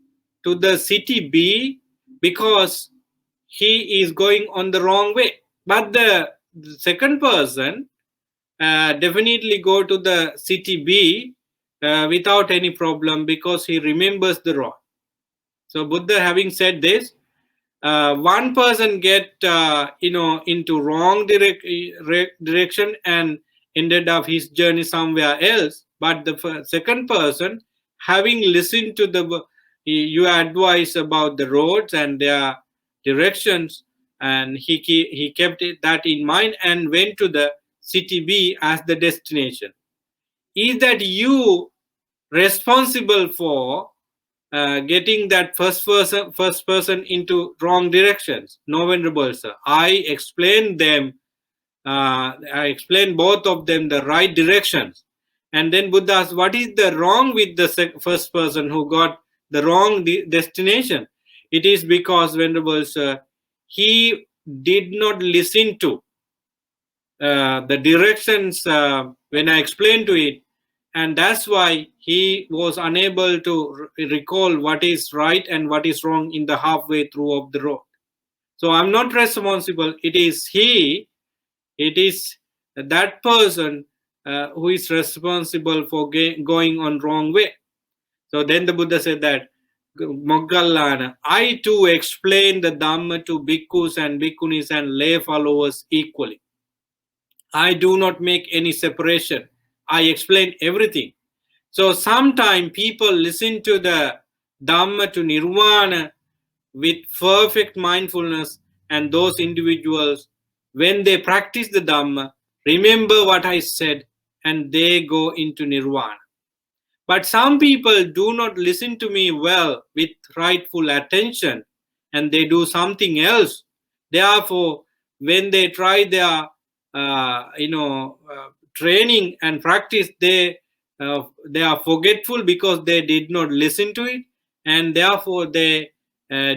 to the city B because he is going on the wrong way. But the second person definitely go to the city B without any problem because he remembers the road. So Buddha, having said this, one person get into wrong direction and ended up his journey somewhere else, but the second person, having listened to your advice about the roads and their directions, and he kept that in mind and went to the city B as the destination. Is that you responsible for getting that first person into wrong directions? No, Venerable Sir. I explained I explained both of them the right directions. And then Buddha asked, what is the wrong with the first person who got the wrong destination? It is because, Venerable Sir, he did not listen to the directions when I explained to it, and that's why he was unable to recall what is right and what is wrong in the halfway through of the road. So I'm not responsible. It is he, it is that person who is responsible for going on wrong way. So then the Buddha said that, Moggallana, I too explain the Dhamma to bhikkhus and bhikkhunis and lay followers equally. I do not make any separation. I explain everything. So sometimes people listen to the Dhamma to Nirvana with perfect mindfulness, and those individuals, when they practice the Dhamma, remember what I said and they go into Nirvana. But some people do not listen to me well with rightful attention and they do something else. Therefore, when they try their training and practice, they are forgetful because they did not listen to it, and therefore they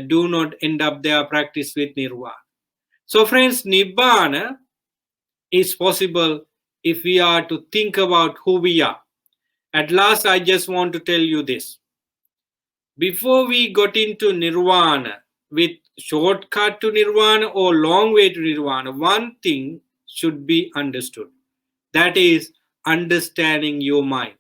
do not end up their practice with nirvana. So friends, nibbana is possible if we are to think about who we are. At last, I just want to tell you this. Before we got into nirvana, with shortcut to nirvana or long way to nirvana, one thing should be understood. That is understanding your mind.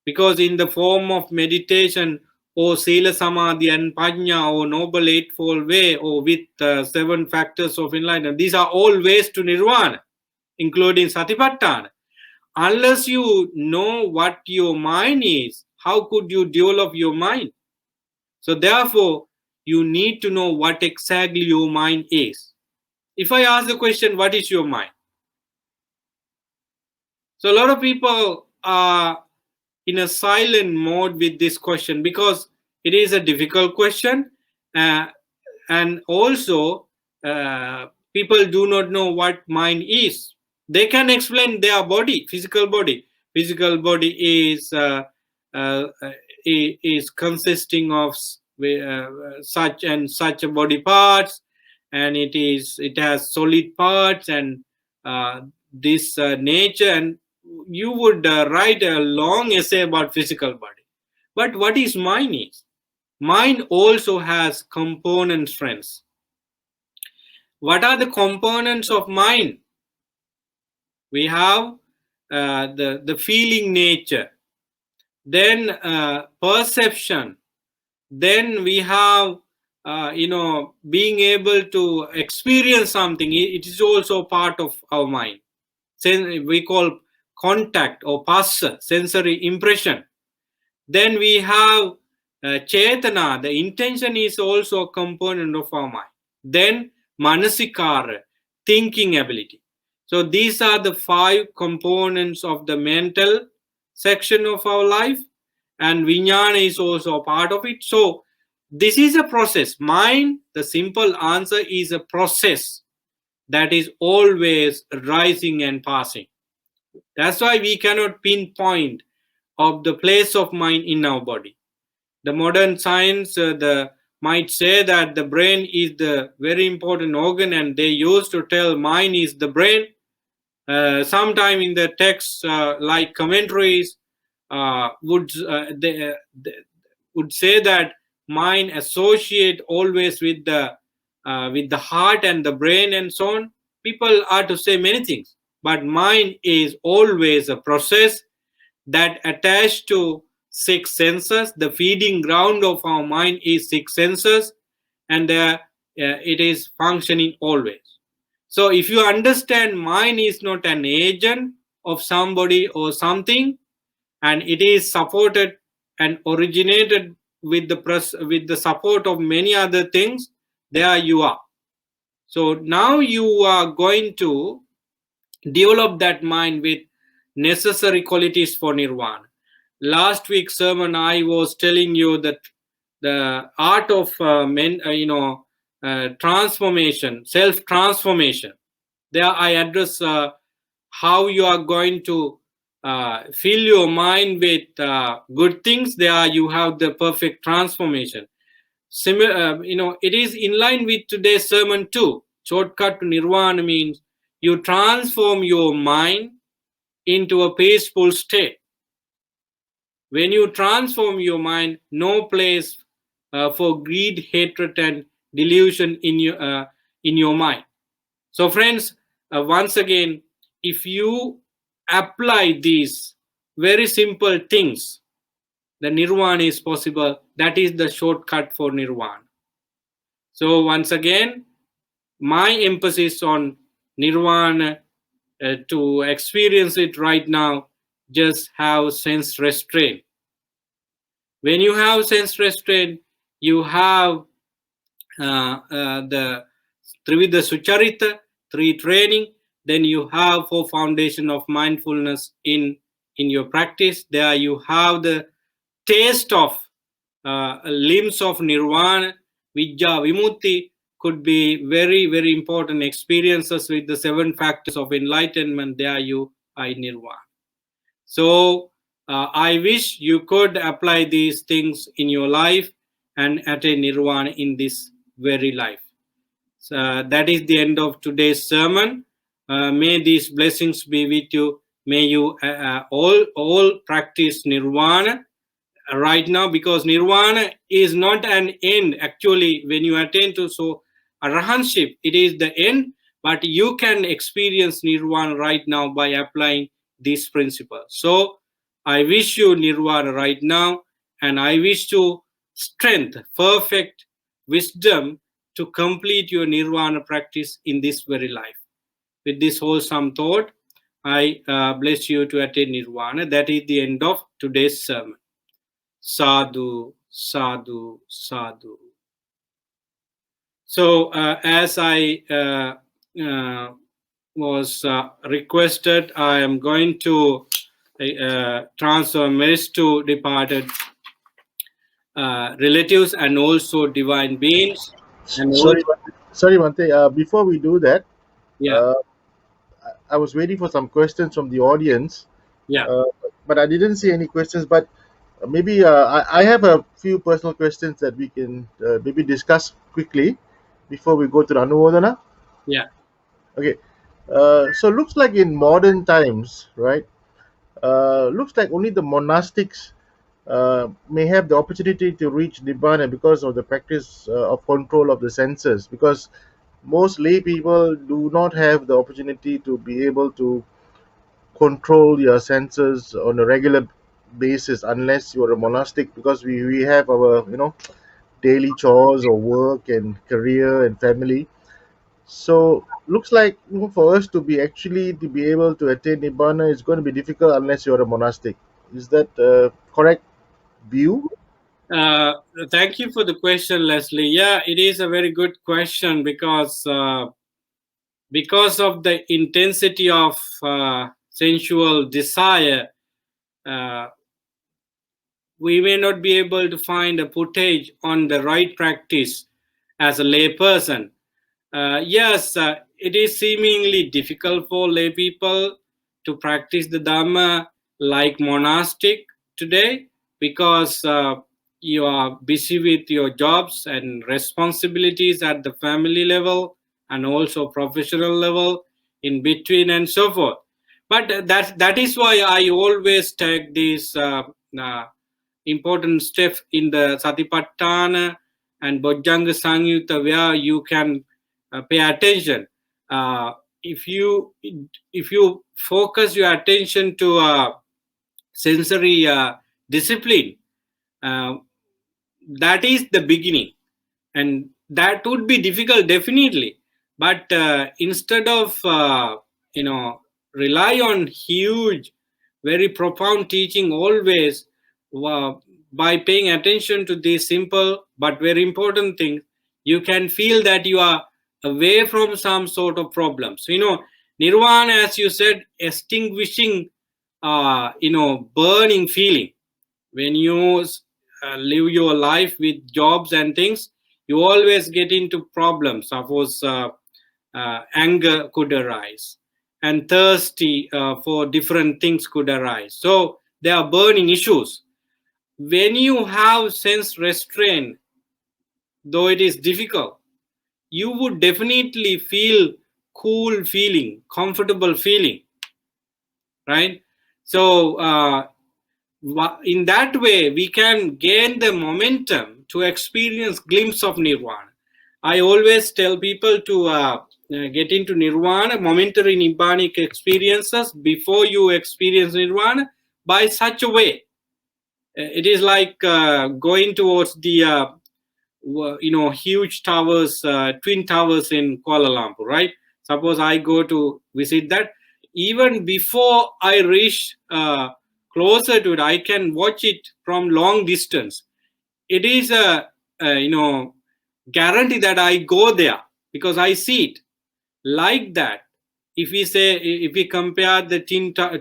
Because in the form of meditation or sila samadhi and panya or noble eightfold way or with seven factors of enlightenment, these are all ways to nirvana, including satipatthana. Unless you know what your mind is, how could you develop your mind? So therefore, you need to know what exactly your mind is. If I ask the question, what is your mind? So a lot of people are in a silent mode with this question because it is a difficult question, uh, and also people do not know what mind is. They can explain their body, physical body uh, uh, is consisting of such and such body parts, and it has solid parts and this nature, and you would write a long essay about physical body. But what is mind is? Mind also has components, friends. What are the components of mind? We have the feeling nature, then perception, then we have being able to experience something. It is also part of our mind. We call contact or passa, sensory impression. Then we have chetana, the intention is also a component of our mind. Then manasikara, thinking ability. So these are the 5 components of the mental section of our life, and vijnana is also a part of it. So this is a process. Mind, the simple answer is a process that is always rising and passing. That's why we cannot pinpoint of the place of mind in our body. The modern science might say that the brain is the very important organ, and they used to tell mind is the brain. Sometime in the text, like commentaries, would say that mind associate always with the heart and the brain and so on. People are to say many things, but mind is always a process that attached to 6 senses. The feeding ground of our mind is 6 senses, and it is functioning always. So if you understand mind is not an agent of somebody or something, and it is supported and originated with the support of many other things, there you are. So now you are going to develop that mind with necessary qualities for nirvana. Last week's sermon, I was telling you that the art of transformation, self transformation. There I address how you are going to fill your mind with good things. There you have the perfect transformation. It is in line with today's sermon too. Shortcut to nirvana means you transform your mind into a peaceful state. When you transform your mind, no place for greed, hatred, and delusion in your mind. So, friends, once again, if you apply these very simple things, the nirvana is possible. That is the shortcut for nirvana. So, once again, my emphasis on nirvana, to experience it right now, just have sense restraint. When you have sense restraint, you have the Trivida Sucharita, three training, then you have four foundation of mindfulness in your practice. There you have the taste of limbs of nirvana, vidya, vimutti could be very, very important experiences with the seven factors of enlightenment. There you are in nirvana. So I wish you could apply these things in your life and attain nirvana in this very life. So that is the end of today's sermon. May these blessings be with you. May you all practice nirvana right now, because nirvana is not an end. Actually, when you attain to so arahantship, it is the end, but you can experience nirvana right now by applying these principles. So I wish you nirvana right now, and I wish you strength, perfect wisdom to complete your nirvana practice in this very life. With this wholesome thought, I bless you to attain nirvana. That is the end of today's sermon. Sadhu, sadhu, sadhu. So, as I was requested, I am going to transfer message to departed relatives and also divine beings. And Sorry, also, sorry, Bhante. Before we do that, yeah, uh, I was waiting for some questions from the audience, yeah, uh, but I didn't see any questions. But maybe I have a few personal questions that we can maybe discuss quickly before we go to the Anumodana. yeah. Okay. So looks like in modern times, right? Looks like only the monastics may have the opportunity to reach nibbana because of the practice of control of the senses. Because most lay people do not have the opportunity to be able to control your senses on a regular basis unless you're a monastic, because we have our daily chores or work and career and family. So looks like for us to be actually to be able to attain nibbana is going to be difficult unless you're a monastic. Is that correct view? Uh, Thank you for the question, Leslie. Yeah, it is a very good question, because of the intensity of sensual desire, uh, we may not be able to find a footage on the right practice as a layperson. Yes, it is seemingly difficult for lay people to practice the Dhamma like monastic today, because you are busy with your jobs and responsibilities at the family level and also professional level in between and so forth. But that is why I always take this uh, important step in the Satipatthana and Bojjanga Samyutta, where you can pay attention. Uh, if you if you focus your attention to sensory discipline, uh, that is the beginning, and that would be difficult definitely. But instead of rely on huge, very profound teaching always, uh, by paying attention to these simple but very important things, you can feel that you are away from some sort of problems. Nirvana, as you said, extinguishing burning feeling. When you live your life with jobs and things, you always get into problems. Suppose anger could arise, and thirsty for different things could arise. So there are burning issues. When you have sense restraint, though it is difficult, you would definitely feel cool feeling, comfortable feeling, right? So in that way we can gain the momentum to experience glimpse of nirvana. I always tell people to get into nirvana, momentary nibbanic experiences before you experience nirvana by such a way. It is like going towards the huge towers, twin towers in Kuala Lumpur, right? Suppose I go to visit that. Even before I reach closer to it, I can watch it from long distance. It is a guarantee that I go there because I see it like that. If we compare the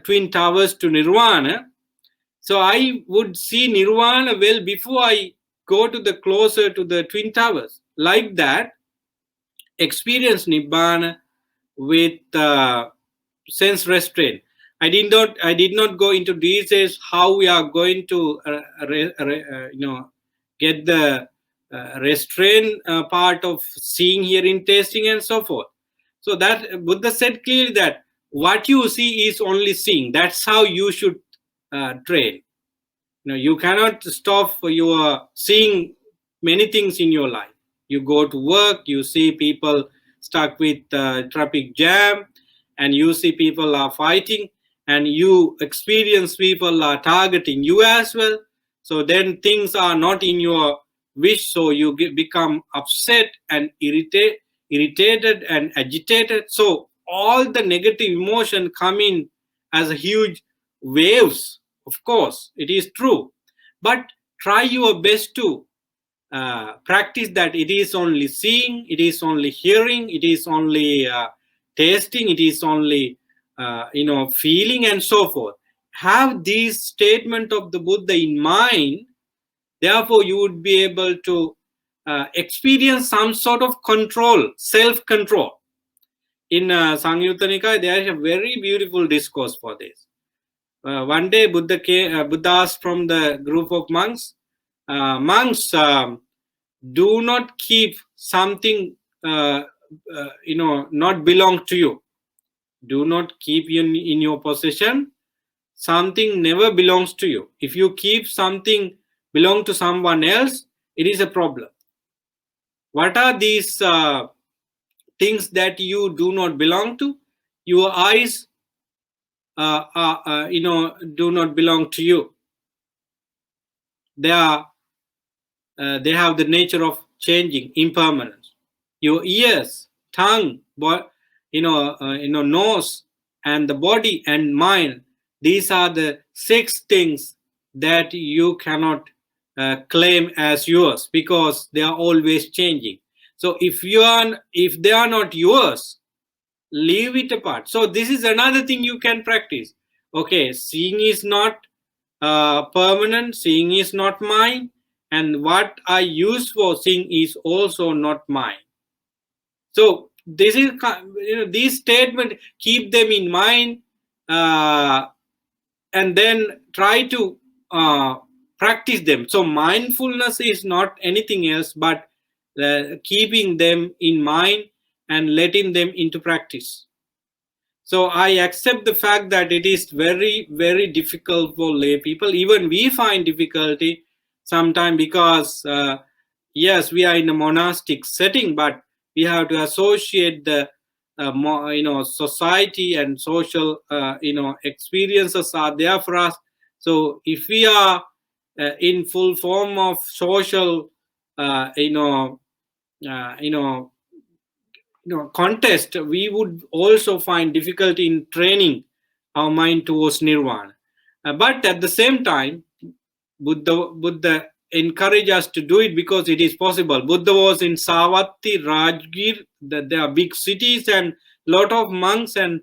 twin towers to nirvana, so I would see nirvana well before I go to the closer to the twin towers. Like that, experience nibbana with sense restraint. I did not go into details how we are going to get the restraint part of seeing, hearing, tasting, and so forth. So that Buddha said clearly that what you see is only seeing. That's how you should train. You cannot stop your seeing many things in your life. You go to work, you see people stuck with traffic jam, and you see people are fighting, and you experience people are targeting you as well. So then things are not in your wish, so you become upset and irritated and agitated. So all the negative emotion come in as a huge waves. Of course, it is true, but try your best to practice that. It is only seeing, it is only hearing, it is only tasting, it is only feeling, and so forth. Have these statement of the Buddha in mind. Therefore, you would be able to experience some sort of control, self-control. In Sangyutta Nikaya, there is a very beautiful discourse for this. One day, Buddha asked from the group of monks, monks, do not keep something, not belong to you. Do not keep in your possession. Something never belongs to you. If you keep something belong to someone else, it is a problem. What are these things that you do not belong to? Your eyes, do not belong to you. They are they have the nature of changing, impermanence. Your ears, tongue, nose, and the body and mind. These are the 6 things that you cannot claim as yours because they are always changing. So if they are not yours, leave it apart. So this is another thing you can practice. Okay, seeing is not permanent, seeing is not mine, and what I use for seeing is also not mine. So this is, these statements, keep them in mind, and then try to practice them. So mindfulness is not anything else but keeping them in mind and letting them into practice. So I accept the fact that it is very, very difficult for lay people. Even we find difficulty sometimes because, yes, we are in a monastic setting, but we have to associate the, society and social, experiences are there for us. So if we are in full form of social, uh, you know, uh, you know, contest, we would also find difficulty in training our mind towards nirvana. But at the same time, Buddha encourage us to do it because it is possible. Buddha was in Savatthi, Rajgir. There are big cities, and lot of monks and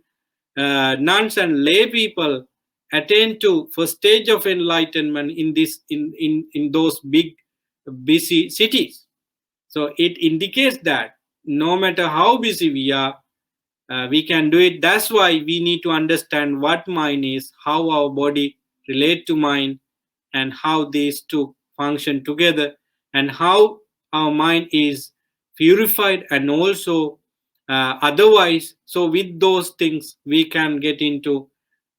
nuns and lay people attain to first stage of enlightenment in those big busy cities. So it indicates that no matter how busy we are, we can do it. That's why we need to understand what mind is, how our body relate to mind, and how these two function together, and how our mind is purified and also otherwise. So with those things, we can get into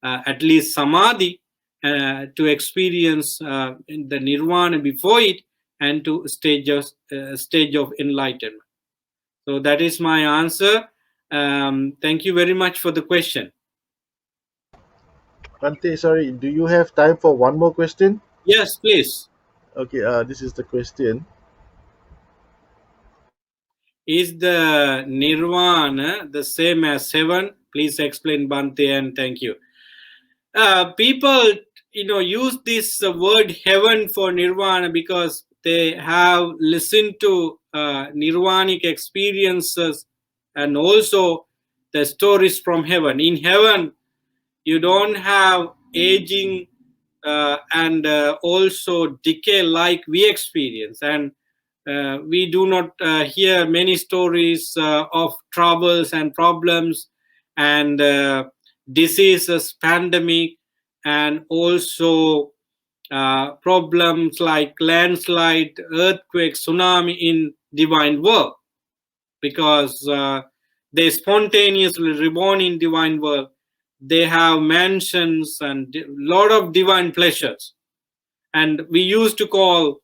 at least samadhi to experience the nirvana before it, and to stage of enlightenment. So that is my answer. Thank you very much for the question. Bhante, sorry, do you have time for one more question? Yes, please. Okay, this is the question. Is the nirvana the same as heaven? Please explain, Bhante, and thank you. People, use this word heaven for nirvana because they have listened to nirvanic experiences and also the stories from heaven. In heaven, you don't have aging and also decay like we experience, and we do not hear many stories of troubles and problems and diseases, pandemic, and also problems like landslide, earthquake, tsunami in divine world, because they spontaneously reborn in divine world. They have mansions and lot of divine pleasures, and we used to call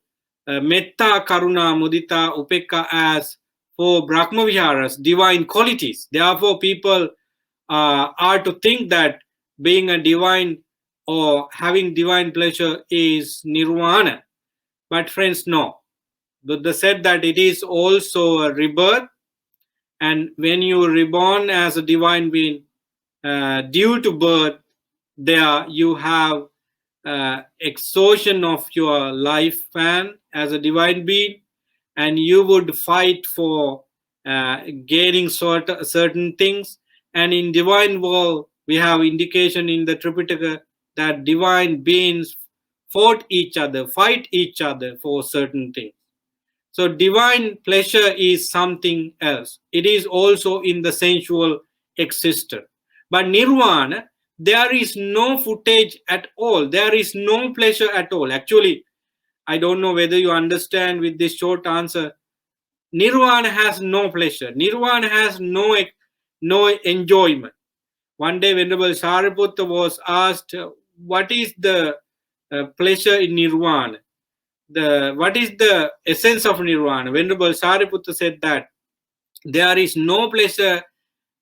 metta, karuna, mudita, upekka as for brahma viharas divine qualities. Therefore people are to think that being a divine or having divine pleasure is nirvana. But friends, no. Buddha said that it is also a rebirth, and when you reborn as a divine being, due to birth, there you have exhaustion of your lifespan as a divine being, and you would fight for gaining certain things. And in divine world, we have indication in the Tripitaka that divine beings fought each other, fight each other for certain things. So divine pleasure is something else. It is also in the sensual existence. But nirvana, there is no footage at all. There is no pleasure at all. Actually, I don't know whether you understand with this short answer. Nirvana has no pleasure. Nirvana has no enjoyment. One day, Venerable Sariputta was asked, "What is the pleasure in nirvana? What is the essence of nirvana?" Venerable Sariputta said that there is no pleasure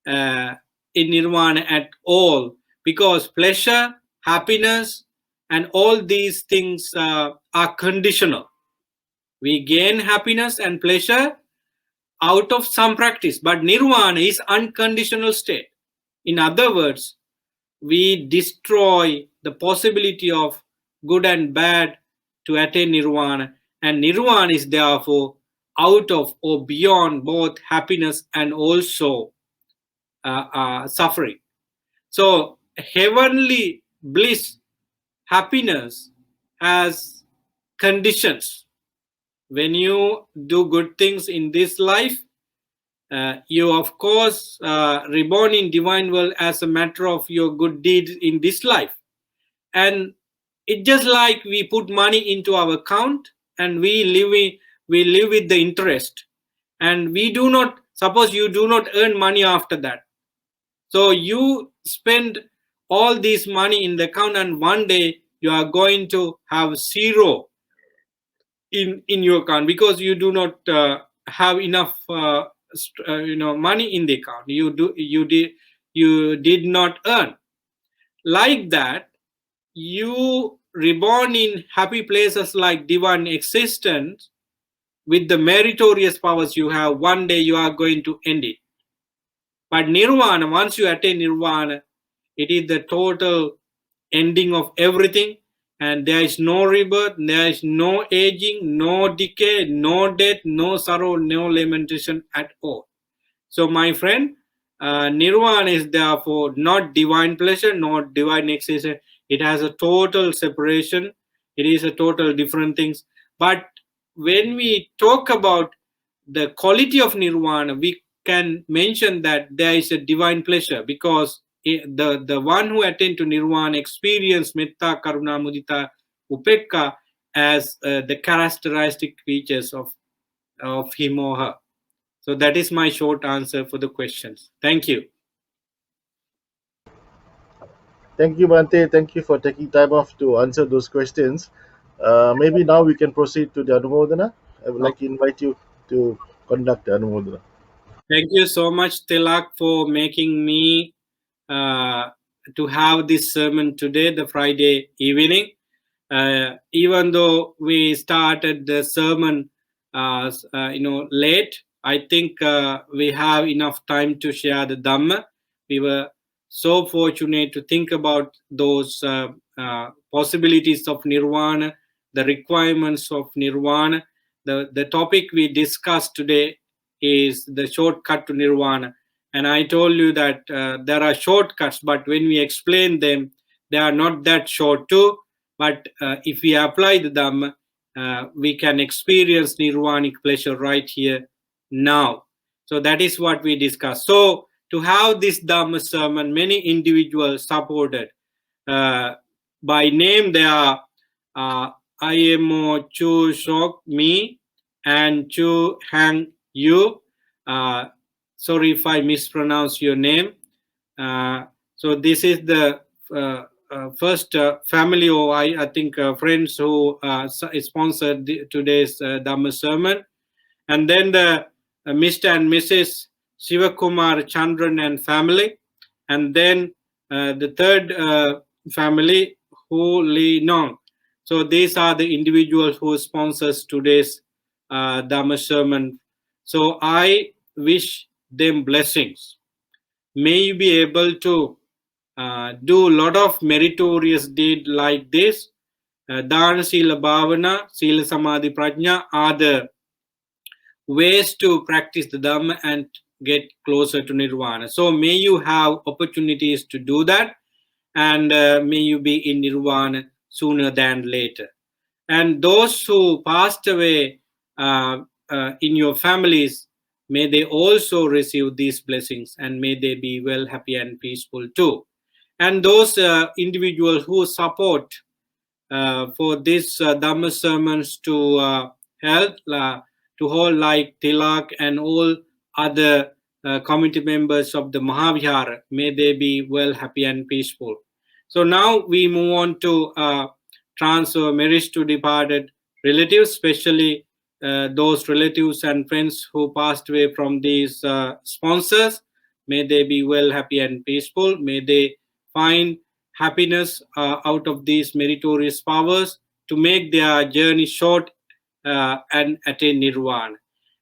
uh, in nirvana at all, because pleasure, happiness, and all these things are conditional. We gain happiness and pleasure out of some practice, but nirvana is unconditional state. In other words, we destroy the possibility of good and bad to attain nirvana, and nirvana is therefore out of or beyond both happiness and also suffering. So heavenly bliss, happiness, has conditions. When you do good things in this life, you of course reborn in divine world as a matter of your good deeds in this life. And it's just like we put money into our account and we live with the interest, and we do not, suppose you do not earn money after that, so you spend all this money in the account, and one day you are going to have zero in your account because you do not have enough money in the account. You did not earn. Like that, you reborn in happy places like divine existence with the meritorious powers you have. One day you are going to end it. But nirvana, once you attain nirvana, it is the total ending of everything, and there is no rebirth, there is no aging, no decay, no death, no sorrow, no lamentation at all. So, my friend, nirvana is therefore not divine pleasure, not divine existence. It has a total separation. It is a total different things. But when we talk about the quality of nirvana, we can mention that there is a divine pleasure, because the one who attain to nirvana experience metta, karuna, mudita, upekka as the characteristic features of him or her. So that is my short answer for the questions. Thank you. Thank you, Bante. Thank you for taking time off to answer those questions. Maybe now we can proceed to the Anumodana. I would like to invite you to conduct the Anumodana. Thank you so much, Tilak, for making me uh, to have this sermon today, the Friday evening. Even though we started the sermon, late, I think we have enough time to share the Dhamma. We were so fortunate to think about those possibilities of Nirvana, the requirements of Nirvana. The topic we discussed today is the shortcut to Nirvana. And I told you that there are shortcuts, but when we explain them, they are not that short too. But if we apply the Dhamma, we can experience nirvanic pleasure right here now. So that is what we discussed. So to have this Dhamma sermon, many individuals supported. Uh, by name, they are IMO Chu Shok Me and Chu Hang Yu. Uh, Sorry if I mispronounce your name. Uh, so this is the first family, or I think friends who sponsored today's Dhamma sermon. And then the Mr. and Mrs. Shivakumar Chandran and family. And then the third family, Hu Li Nong. So these are the individuals who sponsors today's Dhamma sermon. So I wish them blessings. May you be able to do a lot of meritorious deed like this. Dana, Sila, Bhavana, Sila, Samadhi, Prajna are the ways to practice the Dhamma and get closer to Nirvana. So may you have opportunities to do that, and may you be in Nirvana sooner than later. And those who passed away in your families, may they also receive these blessings, and may they be well, happy, and peaceful too. And those individuals who support for this Dhamma sermons to help to hold, like Tilak and all other committee members of the Mahavihara. May they be well, happy, and peaceful. So now we move on to transfer marriage to departed relatives, especially those relatives and friends who passed away from these sponsors. May they be well, happy, and peaceful. May they find happiness out of these meritorious powers to make their journey short and attain nirvana.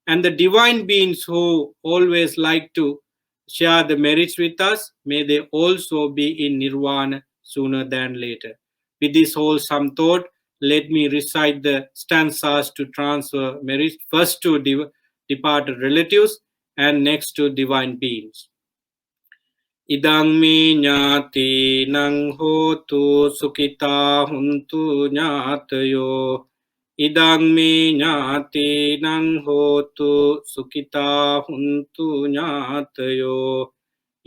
And the divine beings who always like to share the merits with us, may they also be in nirvana sooner than later. With this wholesome thought, let me recite the stanzas to transfer merits, first to departed relatives and next to divine beings. Idang me nyati nang hotu sukita huntu nyatayo. Idang me nyati nang hotu sukita huntu nyatayo.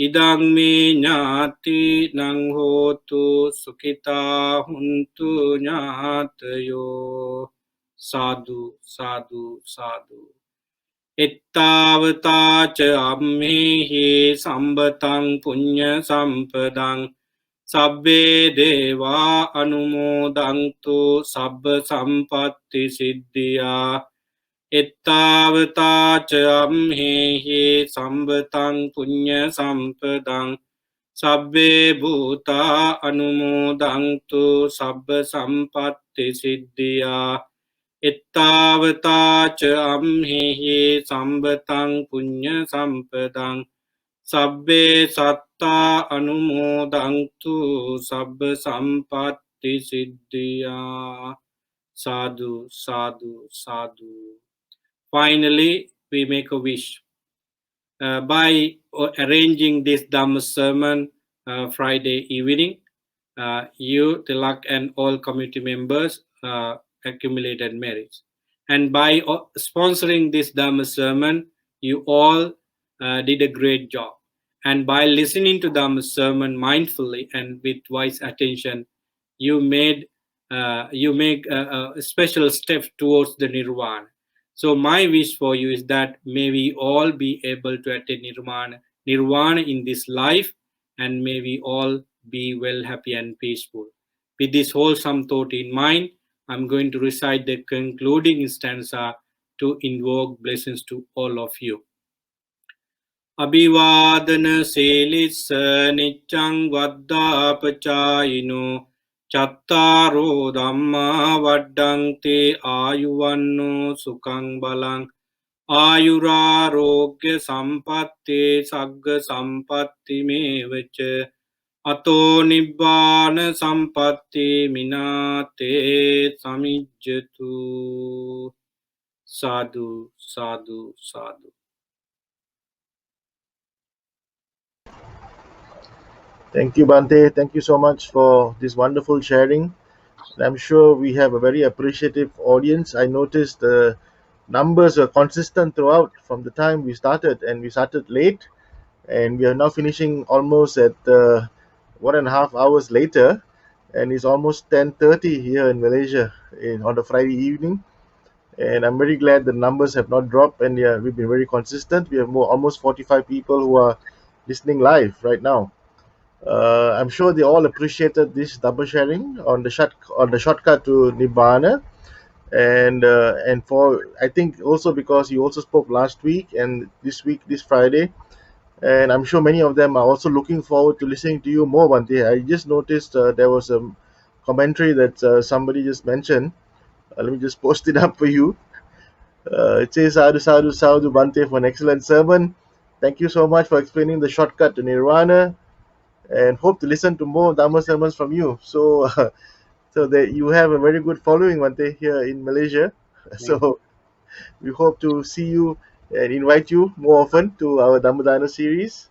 Idang me nyati nang hotu sukita huntu nyatayo. Sadhu, sadhu, sadhu. Ittavata ca ammehi sambatang punya sampadang sabbe deva anumodantu sabba sampatti siddhya. Ittavata ca ammehi sambatang punya sampadang sabbe bhuta anumodantu sabba sampatti siddhya. Ittavata ca amhehi sambatang punya sampadang sabbe satta anumodantu sabba sampatti siddhya. Sadhu, sadhu, sadhu. Finally, we make a wish. By arranging this Dhamma sermon Friday evening, you, Tilak, and all community members accumulated merits. And by sponsoring this Dhamma sermon, you all did a great job. And by listening to Dhamma sermon mindfully and with wise attention, you make a special step towards the nirvana. So my wish for you is that may we all be able to attain nirvana in this life, and may we all be well, happy, and peaceful. With this wholesome thought in mind, I'm going to recite the concluding stanza to invoke blessings to all of you. අභිවාදන සේලිස්ස නිච්චං වද්දාපචායිනෝ චත්තාරෝ ධම්මා වඩ්ඩන්තේ ආයුවන්නෝ සුකං බලං ආයුරාරෝග්‍ය සම්පත්තේ සග්ග සම්පත්ති මේවච අතෝ නිබ්බාන සම්පත්ති මිනාතේ සමිජ්ජතු සාදු සාදු සාදු. Thank you, Bante. Thank you so much for this wonderful sharing. And I'm sure we have a very appreciative audience. I noticed the numbers are consistent throughout from the time we started, and we started late, and we are now finishing almost at 1.5 hours later, and it's almost 10:30 here in Malaysia on a Friday evening. And I'm very glad the numbers have not dropped, and yeah, we've been very consistent. We have almost 45 people who are listening live right now. I'm sure they all appreciated this double sharing on the shortcut to Nibbana, and for I think also because you also spoke last week and this week, this Friday, and I'm sure many of them are also looking forward to listening to you more. One day, I just noticed there was a commentary that somebody just mentioned. Let me just post it up for you. It says, "Sadhu, sadhu, sadhu, Bante, for an excellent sermon. Thank you so much for explaining the shortcut to Nirvana, and hope to listen to more Dhamma sermons from you." So, so that you have a very good following, Bante, here in Malaysia. Thank So we hope to see you and invite you more often to our Dhammadana series.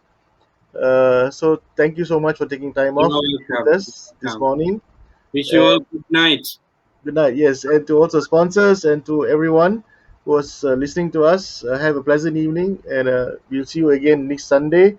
So thank you so much for taking time you. off You're with welcome. us this Welcome. morning. Wish you all And good night. good night. Yes, and to also sponsors and to everyone who was listening to us, have a pleasant evening, and we'll see you again next Sunday